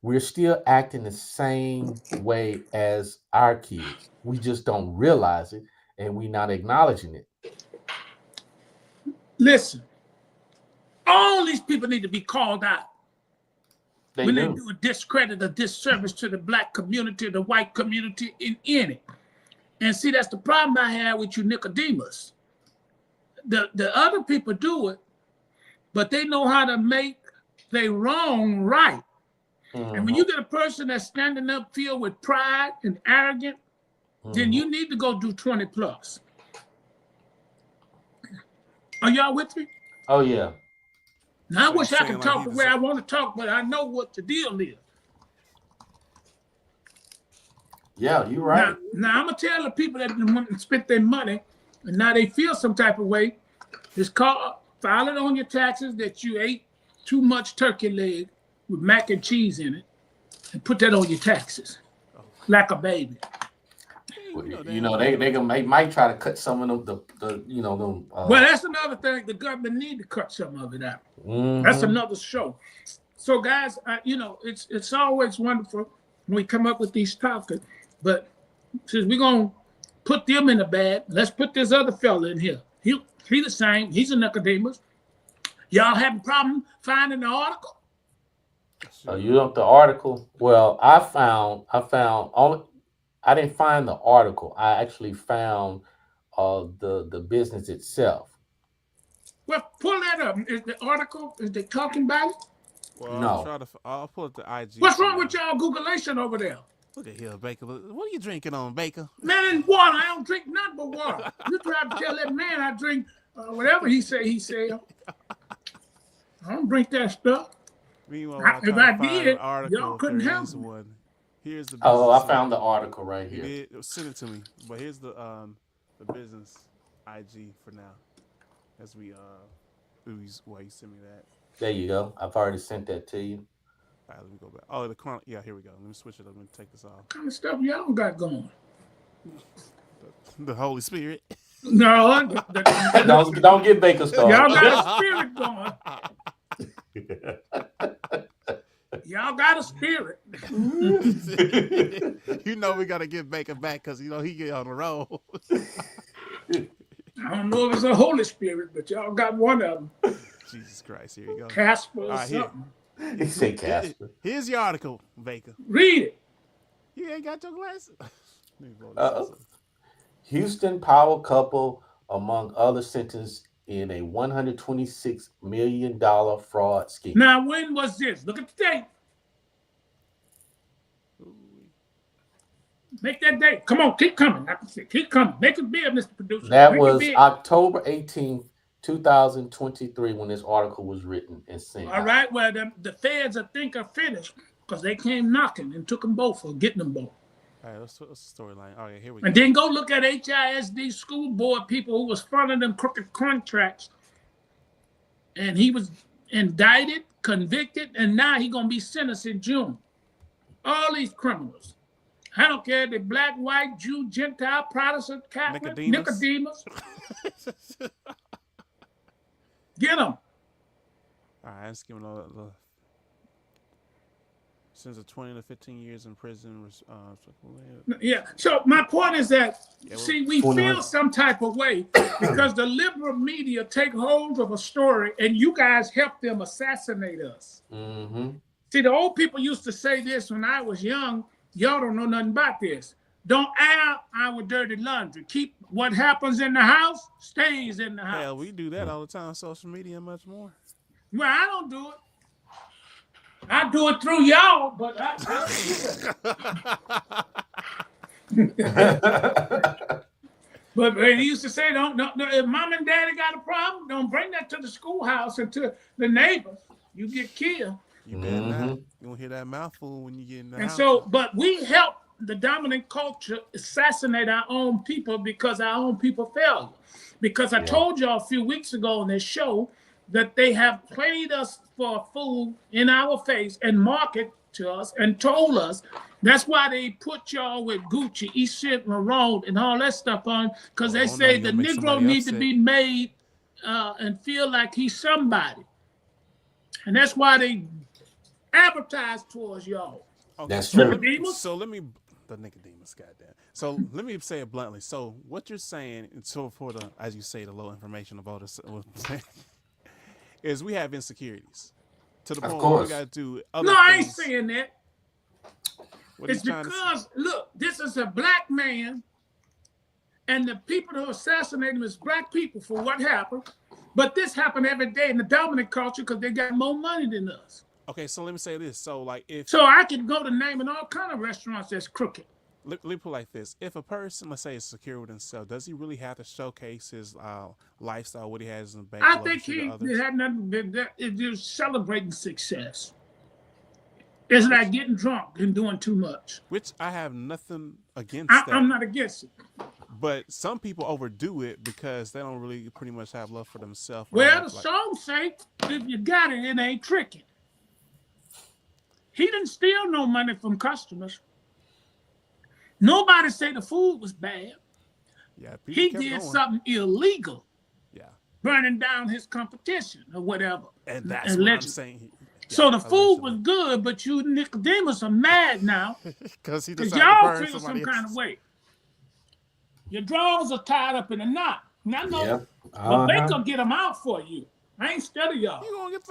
We're still acting the same way as our kids. We just don't realize it, and we're not acknowledging it. Listen, all these people need to be called out. They do a discredit, a disservice to the black community, the white community, in any. And see, that's the problem I have with you Nicodemus. The other people do it, but they know how to make their wrong right. Mm-hmm. And when you get a person that's standing up filled with pride and arrogant, then you need to go do 20 plus. Are y'all with me? Oh, yeah. Now, I wish I could talk the way I want to talk, but I know what the deal is. Yeah, you're right. Now I'm going to tell the people that want to spend their money, and now they feel some type of way, it's called file it on your taxes that you ate too much turkey leg with mac and cheese in it, and put that on your taxes, like a baby. They might try to cut some of them. Well, that's another thing. The government need to cut some of it out. Mm-hmm. That's another show. So, guys, it's always wonderful when we come up with these topics. But since we're gonna put them in the bag, let's put this other fella in here. He the same. He's a Nicodemus. Y'all have a problem finding the article? You want the article? Well, I found only. I didn't find the article. I actually found the business itself. Well, pull that up. Is the article? Is they talking about it? Well, no. I'll pull up the IG. What's wrong with y'all Googleation over there? Look at here, Baker. What are you drinking on, Baker? Man, water. I don't drink nothing but water. You try to tell that man I drink whatever he say. I don't drink that stuff. Meanwhile, if I did, y'all couldn't help me. Here's the. I found the article right here. Send it to me. But here's the business IG for now. As we why you send me that? There you go. I've already sent that to you. All right, let me go back. Oh, yeah, here we go. Let me switch it up. Let me take this off. What kind of stuff y'all got going? The Holy Spirit. No, don't get Baker started. Y'all got a spirit going. Y'all got a spirit. You know we got to get Baker back because he get on the roll. I don't know if it's a Holy Spirit, but y'all got one of them. Jesus Christ, here you go. Casper or something. He said Casper. Here's your article, Baker. Read it. You ain't got your glasses. Houston power couple, among others, sentenced in a $126 million fraud scheme. Now, when was this? Look at the date. Make that date. Come on, keep coming. Keep coming. Make it big, Mr. Producer. That was October 18th, 2023, when this article was written and sent. All right. Well, the feds, I think, are finished because they came knocking and took them both or getting them both. All right, what's the storyline? Oh, yeah, here we go. And then go look at HISD school board people who was funding them crooked contracts. And he was indicted, convicted, and now he's gonna be sentenced in June. All these criminals. I don't care if they're black, white, Jew, Gentile, Protestant, Catholic, Nicodemus. Get them. All right, let's give him a since 20 to 15 years in prison. Yeah. So my point is that, see, we feel some type of way because the liberal media take hold of a story and you guys help them assassinate us. Mm-hmm. See, the old people used to say this when I was young. Y'all don't know nothing about this. Don't air our dirty laundry. Keep what happens in the house, stays in the house. Hell, we do that all the time on social media and much more. Well, I don't do it. I do it through y'all, but I do it. But they used to say, don't, if mom and daddy got a problem, don't bring that to the schoolhouse and to the neighbors. You get killed. You better not. You won't hear that mouthful when you get in the house. So, but we help the dominant culture assassinate our own people because our own people fail. Because I told y'all a few weeks ago on this show that they have played us for a fool in our face and marketed to us and told us that's why they put y'all with Gucci, East Saint Laurent, and all that stuff on, because they say the Negro needs to be made and feel like he's somebody. And that's why they advertise towards y'all. Okay. That's true. Nicodemus? So let me, the Nicodemus, goddamn. So let me say it bluntly. So what you're saying, and so for the, as you say, the low information about us, is we have insecurities to the point where we got to do other things. I ain't saying that. It's because, look, this is a black man, and the people who assassinate him is black people for what happened. But this happened every day in the dominant culture because they got more money than us. Okay, so let me say this. So, like, if so I could go to naming all kind of restaurants that's crooked. Let me put it like this: if a person, let's say, is secure with himself, does he really have to showcase his lifestyle, what he has in the bank? I think he had nothing to do. It's just celebrating success. It's like getting drunk and doing too much. Which I have nothing against that. I'm not against it. But some people overdo it because they don't really pretty much have love for themselves. Well, the song say, if you got it, it ain't tricking. He didn't steal no money from customers. Nobody say the food was bad. Yeah, he did something illegal. Yeah. Burning down his competition or whatever. And that's what I'm saying. So the food was good, but you Nicodemus are mad now because y'all feel some kind of way. Your drawers are tied up in a knot. And I know, but they gonna get them out for you. I ain't scared of y'all. You gonna get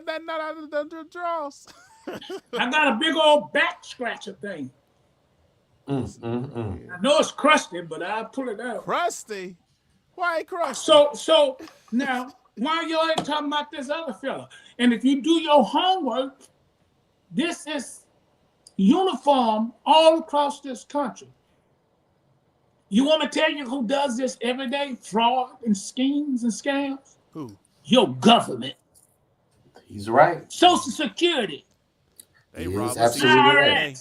that knot out of the drawers? I got a big old back scratcher thing. I know it's crusty, but I'll pull it out. Crusty? Why crusty? So now, why you ain't talking about this other fella? And if you do your homework, this is uniform all across this country. You want me to tell you who does this every day? Fraud and schemes and scams? Who? Your government. He's right. Social Security. He is absolutely right.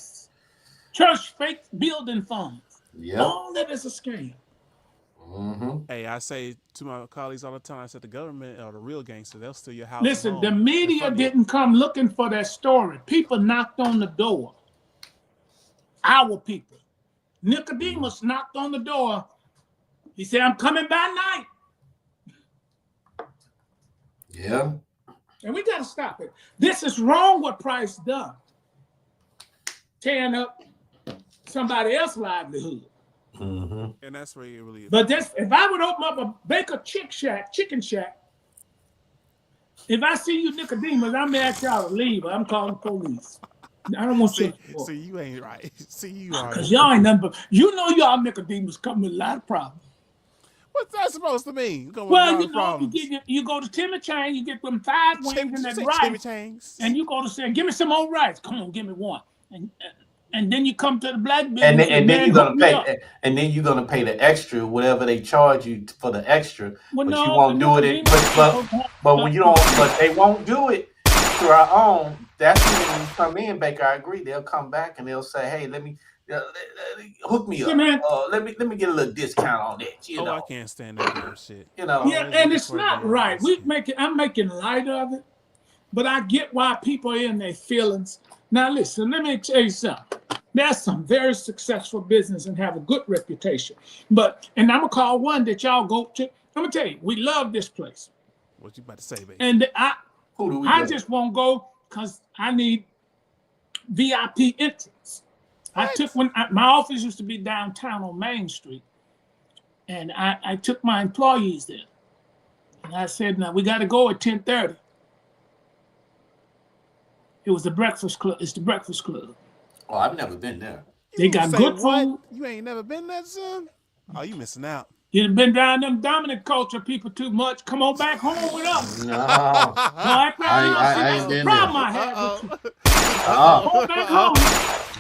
Church fake building funds. Yeah. All that is a scam. Hey, I say to my colleagues all the time, I said the government are the real gangsters. They'll steal your house. Listen, the media didn't come looking for that story. People knocked on the door. Our people. Nicodemus knocked on the door. He said, I'm coming by night. Yeah. And we got to stop it. This is wrong what Price done. Tearing up somebody else's livelihood. And that's where it really is. But this, if I would open up a Baker chicken shack, if I see you Nicodemus, I may ask y'all to leave, but I'm calling the police. I don't want you. See, you ain't right. See, you are. Because y'all ain't nothing but, you know y'all Nicodemus come with a lot of problems. What's that supposed to mean? Well, you know, you go to Timmy Chang, you get them 5 wings and that rice, and you go to say, give me some more rice. Come on, give me one. And then you come to the black business, and then you're gonna pay, and then you're gonna pay the extra, whatever they charge you for the extra. But you won't do it. But when you don't, but they won't do it to our own. That's when you come in, Baker. I agree. They'll come back and they'll say, "Hey, let me hook me up. Let me get a little discount on that." You know, I can't stand that damn shit. You know, yeah, and it's not right. I'm making light of it. But I get why people are in their feelings. Now listen, let me tell you something. There's some very successful business and have a good reputation. And I'm gonna call one that y'all go to. I'm gonna tell you, we love this place. What you about to say, baby? And Who do we I love? just won't go because I need VIP entrance. I took my office used to be downtown on Main Street, and I took my employees there, and I said, "Now we got to go at 10:30." It was the Breakfast Club. It's the Breakfast Club. Oh, I've never been there. They got good food. You ain't never been there, son? Oh, you missing out. You done been down them dominant culture people too much. Come on back home with us. No, I ain't been problem there. I had with you. Come on back home.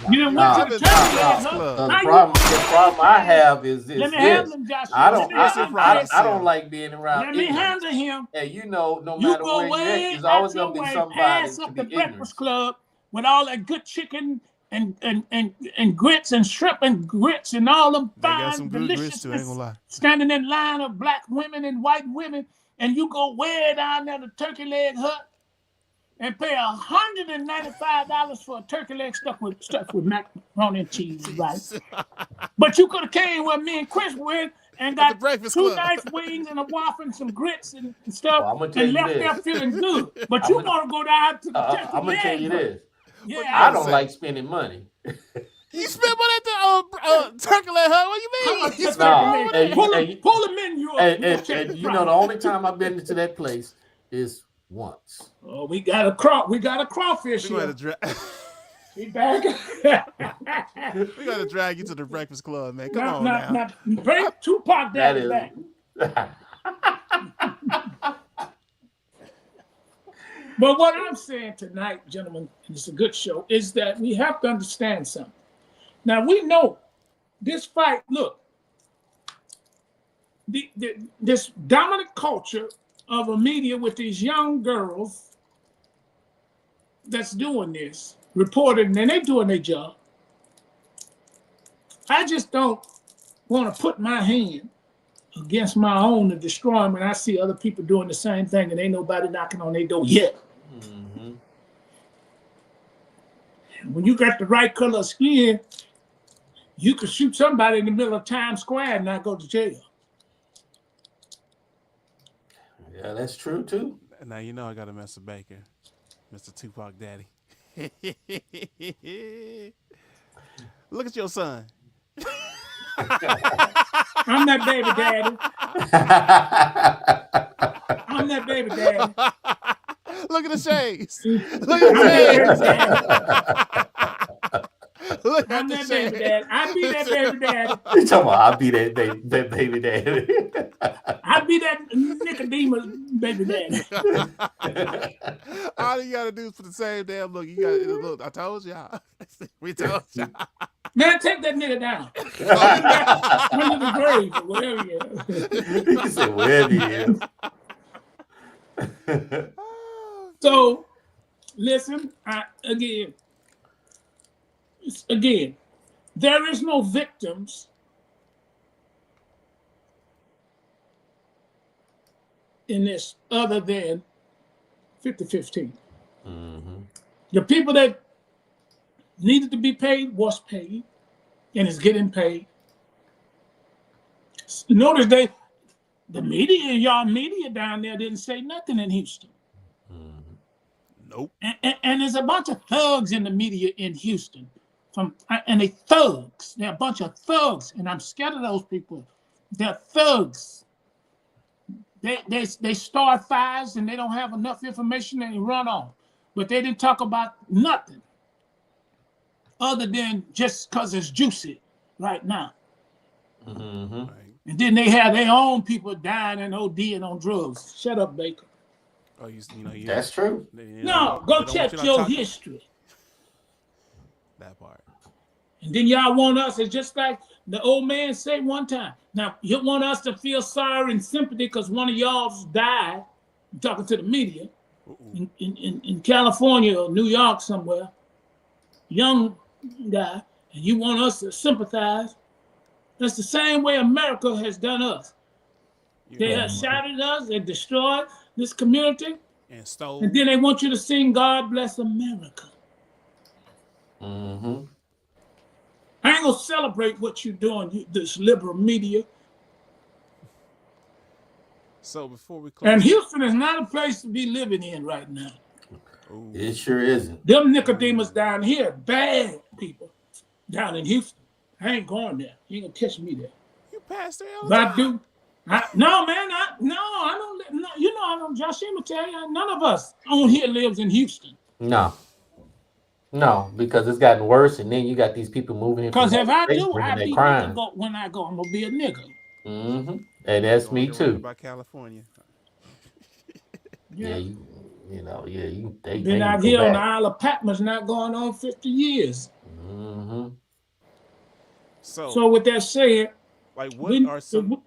You done went to the The problem I have is this. Let me handle him, Joshua. I don't like being around. Let me handle him. And you know, no You matter go where you're at, way there's always out gonna be your way, somebody pass to up be the ignorant. Breakfast Club with all that good chicken and grits and shrimp and grits and all them fine, delicious, standing in line of black women and white women, and you go way down there to Turkey Leg Hut and pay $195 for a turkey leg stuffed with macaroni and cheese, right? But you could have came where me and Chris went and got two nice wings and a waffle and some grits and stuff and left there feeling good. But you want to go down to the Turkey Leg. I'm gonna tell you this. Yeah, I don't like spending money. You spent money at the Turkey Leg Hut? What you mean? Pull the menu up. And you know, the only time I've been to that place is once. Oh, we got a crawfish here. We back. We gotta drag you to the Breakfast Club, man. Come on now. Bring Tupac Daddy back. But what I'm saying tonight, gentlemen, and it's a good show, is that we have to understand something. Now, we know this fight, look, this dominant culture of a media with these young girls that's doing this, reporting, and they're doing their job. I just don't want to put my hand against my own to destroy them when I see other people doing the same thing and ain't nobody knocking on their door yet. Mm-hmm. When you got the right color of skin, you could shoot somebody in the middle of Times Square and not go to jail. Yeah, that's true too. Now you know I gotta mess with Baker, Mr. Tupac Daddy. Look at your son. I'm that baby daddy. I'm that baby daddy. Look at the shades. Look at the shades. Look I'm that baby daddy. I be that baby daddy. You talking about I be that baby daddy. I be that Nicodemus baby daddy. All you gotta do is put the same damn look. You gotta look. I told y'all. We told y'all. Man, take that nigga down. Under the grave or whatever he is. He said wherever he is. So, listen, again, there is no victims in this other than 50-15. Mm-hmm. The people that needed to be paid was paid and is getting paid. Notice the media, y'all media down there didn't say nothing in Houston. Nope. And there's a bunch of thugs in the media in Houston. And they thugs. They're a bunch of thugs. And I'm scared of those people. They're thugs. They start fires and they don't have enough information and they run on. But they didn't talk about nothing other than just because it's juicy right now. Mm-hmm. And then they have their own people dying and ODing on drugs. Shut up, Baker. Oh, you know, that's true. No, go check your history. That part. And then y'all want us, it's just like the old man said one time. Now, you want us to feel sorry and sympathy because one of y'all died. I'm talking to the media in California or New York somewhere. Young guy, and you want us to sympathize. That's the same way America has done us. They have shot at us, they destroyed this community, and stole. And then they want you to sing God Bless America. Mm-hmm. I ain't gonna celebrate what you're doing, this liberal media. So before we close, And Houston is not a place to be living in right now. ooh, It sure isn't. Them Nicodemus down here, bad people down in Houston. I ain't going there. You ain't gonna catch me there. you passed there all the But time. I do. No, man, I don't. No, you know, I don't. Joshima tell you, none of us on here lives in Houston. No, because it's gotten worse, and then you got these people moving in from Because if other I states do, bringing I their be crime. nigga when I go. I'm gonna be a nigga. Mm-hmm. And that's me You're right too. about California. Yeah, they Been need out to here go on the back. Isle of Patmos, not going on 50 years. Mm-hmm. So with that said, like, what we, are some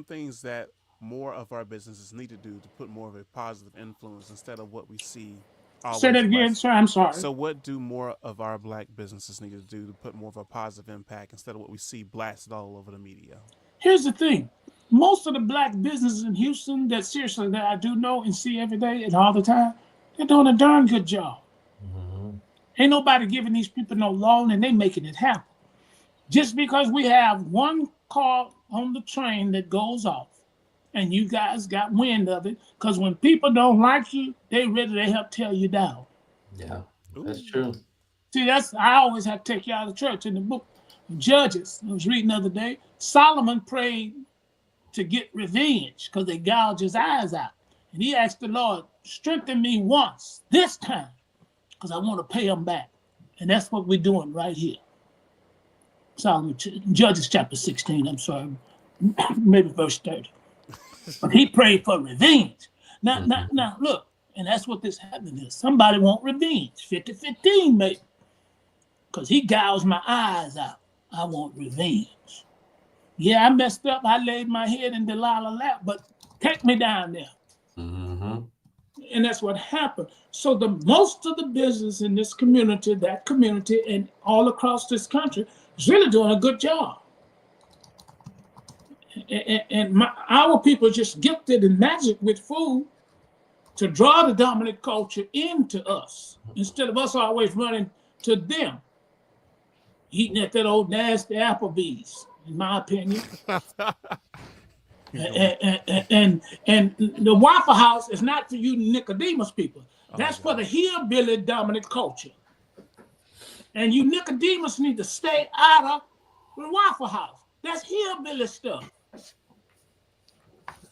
things that more of our businesses need to do to put more of a positive influence instead of what we see say always that again, less? sir. I'm sorry. So what do more of our black businesses need to do to put more of a positive impact instead of what we see blasted all over the media? Here's the thing. Most of the black businesses in Houston that I do know and see every day and all the time, they're doing a darn good job. Mm-hmm. Ain't nobody giving these people no loan and they making it happen. Just because we have one car on the train that goes off and you guys got wind of it, because when people don't like you, they ready to help tear you down. Yeah, that's true. See, I always have to take you out of church. In the book of Judges, I was reading the other day, Solomon prayed to get revenge because they gouged his eyes out. And he asked the Lord, strengthen me once, this time, because I want to pay them back. And that's what we're doing right here. Solomon, Judges chapter 16, I'm sorry, maybe verse 30. But he prayed for revenge. Now, look, and that's what this happening is. Somebody want revenge, 50-15 maybe, because he gouged my eyes out. I want revenge. Yeah, I messed up. I laid my head in Delilah's lap, but take me down there. Mm-hmm. And that's what happened. So most of the business in this community, that community, and all across this country is really doing a good job. And our people are just gifted and magic with food to draw the dominant culture into us instead of us always running to them, eating at that old nasty Applebee's, in my opinion. And the Waffle House is not for you Nicodemus people. That's for the hillbilly dominant culture. And you Nicodemus need to stay out of the Waffle House. That's hillbilly stuff.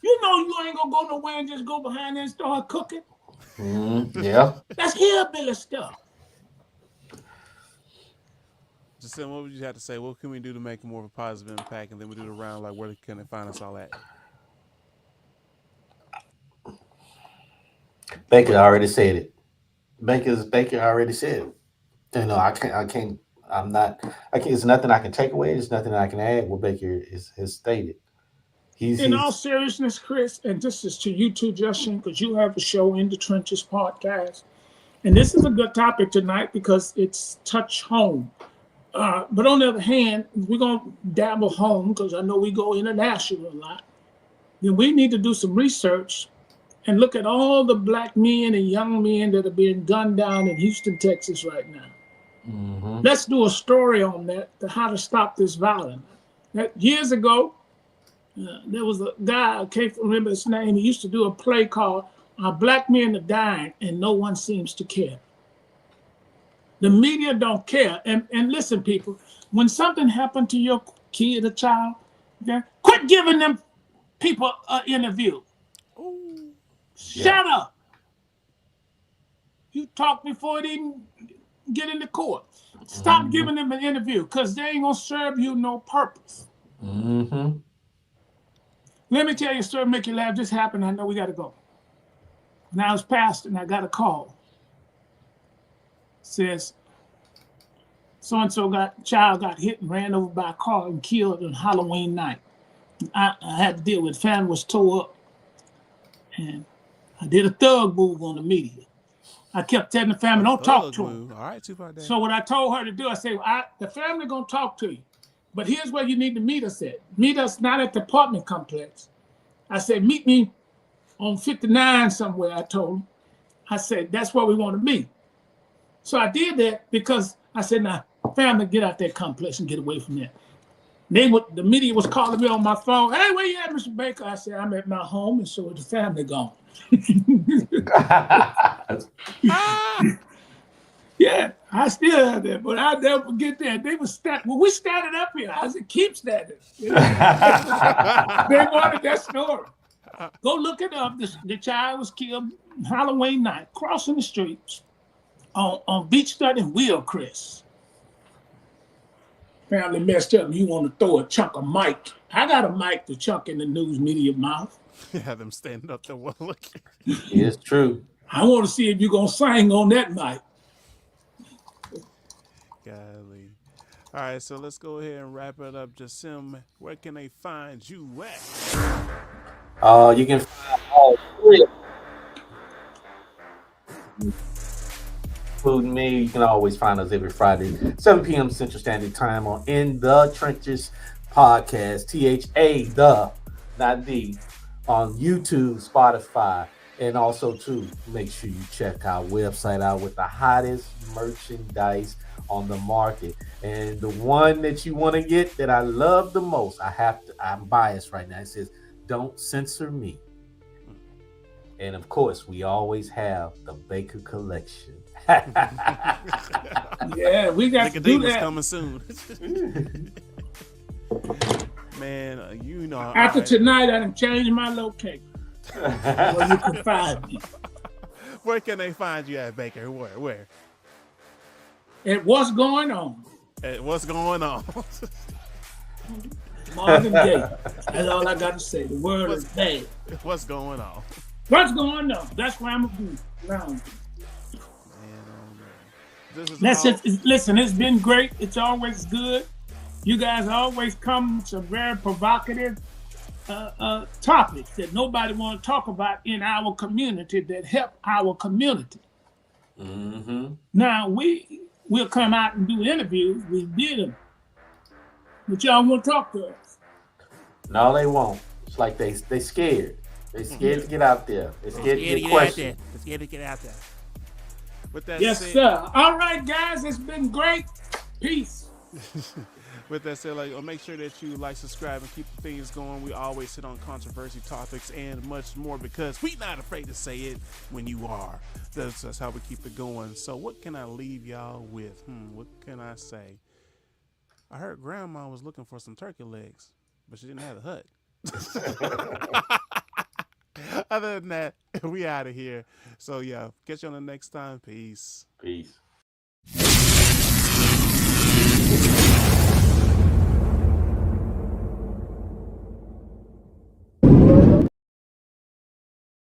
You know you ain't gonna go nowhere and just go behind there and start cooking. Yeah. That's hillbilly stuff. Just saying, what would you have to say? What can we do to make more of a positive impact? And then we do the round, like, where can they find us all at? Baker already said it. Baker already said it. You know, I can't. It's nothing I can take away. There's nothing I can add. What Baker has stated. In all seriousness, Chris, and this is to you too, Justin, because you have a show, In the Trenches podcast. And this is a good topic tonight because it's touch home. But on the other hand, we're going to dabble home because I know we go international a lot. Then we need to do some research and look at all the black men and young men that are being gunned down in Houston, Texas right now. Mm-hmm. Let's do a story on that, to how to stop this violence. Years ago, there was a guy, I can't remember his name, he used to do a play called Black Men Are Dying and No One Seems to Care. The media don't care. And listen, people, when something happened to your kid or child, okay, quit giving them people an interview. Ooh. Shut up. You talk before it even get into court. Stop giving them an interview because they ain't going to serve you no purpose. Mm-hmm. Let me tell you a story, make you laugh. This happened. I know we got to go. When I was pastor and I got a call. Says, so-and-so child got hit and ran over by a car and killed on Halloween night. I had to deal with it. Family was tore up. And I did a thug move on the media. I kept telling the family, don't talk to him. All right, Tupac. So what I told her to do, I said, the family going to talk to you. But here's where you need to meet us at. Meet us not at the apartment complex. I said, meet me on 59 somewhere, I told them. I said, that's where we want to be. So I did that because I said, now, family, get out that complex and get away from that. The media was calling me on my phone. Hey, where you at, Mr. Baker? I said, I'm at my home, and so is the family gone. Yeah, I still have that, but I'll never forget that. They were when we started up here, I said, keep standing. They wanted that story. Go look it up. The child was killed Halloween night, crossing the streets on Beach Stud and Wheelcrest. Family messed up and you want to throw a chunk of mic. I got a mic to chunk in the news media mouth. Have them standing up there one looking. It's true. I want to see if you're going to sing on that mic. Golly. All right, so let's go ahead and wrap it up. Jasim, where can they find you at? You can find all three, including me. You can always find us every Friday, 7 p.m. Central Standard Time on In the Trenches podcast, THA, not D, on YouTube, Spotify, and also too, make sure you check our website out with the hottest merchandise on the market. And the one that you want to get that I love the most, I'm biased right now. It says, "Don't censor me." And of course, we always have the Baker collection. Yeah, we got to do that. Coming soon. Man, you know. After tonight, I done changed my location. Where you can find me. Where can they find you at, Baker? Where? And what's going on? What's going on? Marvin Gaye. That's all I got to say. The word is bad. What's going on? What's going on? That's where I'm going to be around. Listen, it's been great. It's always good. You guys always come with some very provocative topics that nobody want to talk about in our community that help our community. Mm-hmm. Now, we'll come out and do interviews. We did them. But y'all won't talk to us. No, they won't. It's like they scared. They scared to get out there. They're scared to get questioned. They're scared to get out there. With that Yes, said, sir. All right, guys. It's been great. Peace. With that said, make sure that you subscribe, and keep the things going. We always hit on controversy topics and much more because we're not afraid to say it when you are. That's how we keep it going. So what can I leave y'all with? What can I say? I heard Grandma was looking for some turkey legs, but she didn't have a hut. Other than that, we out of here. So yeah, catch you on the next time. Peace. Peace.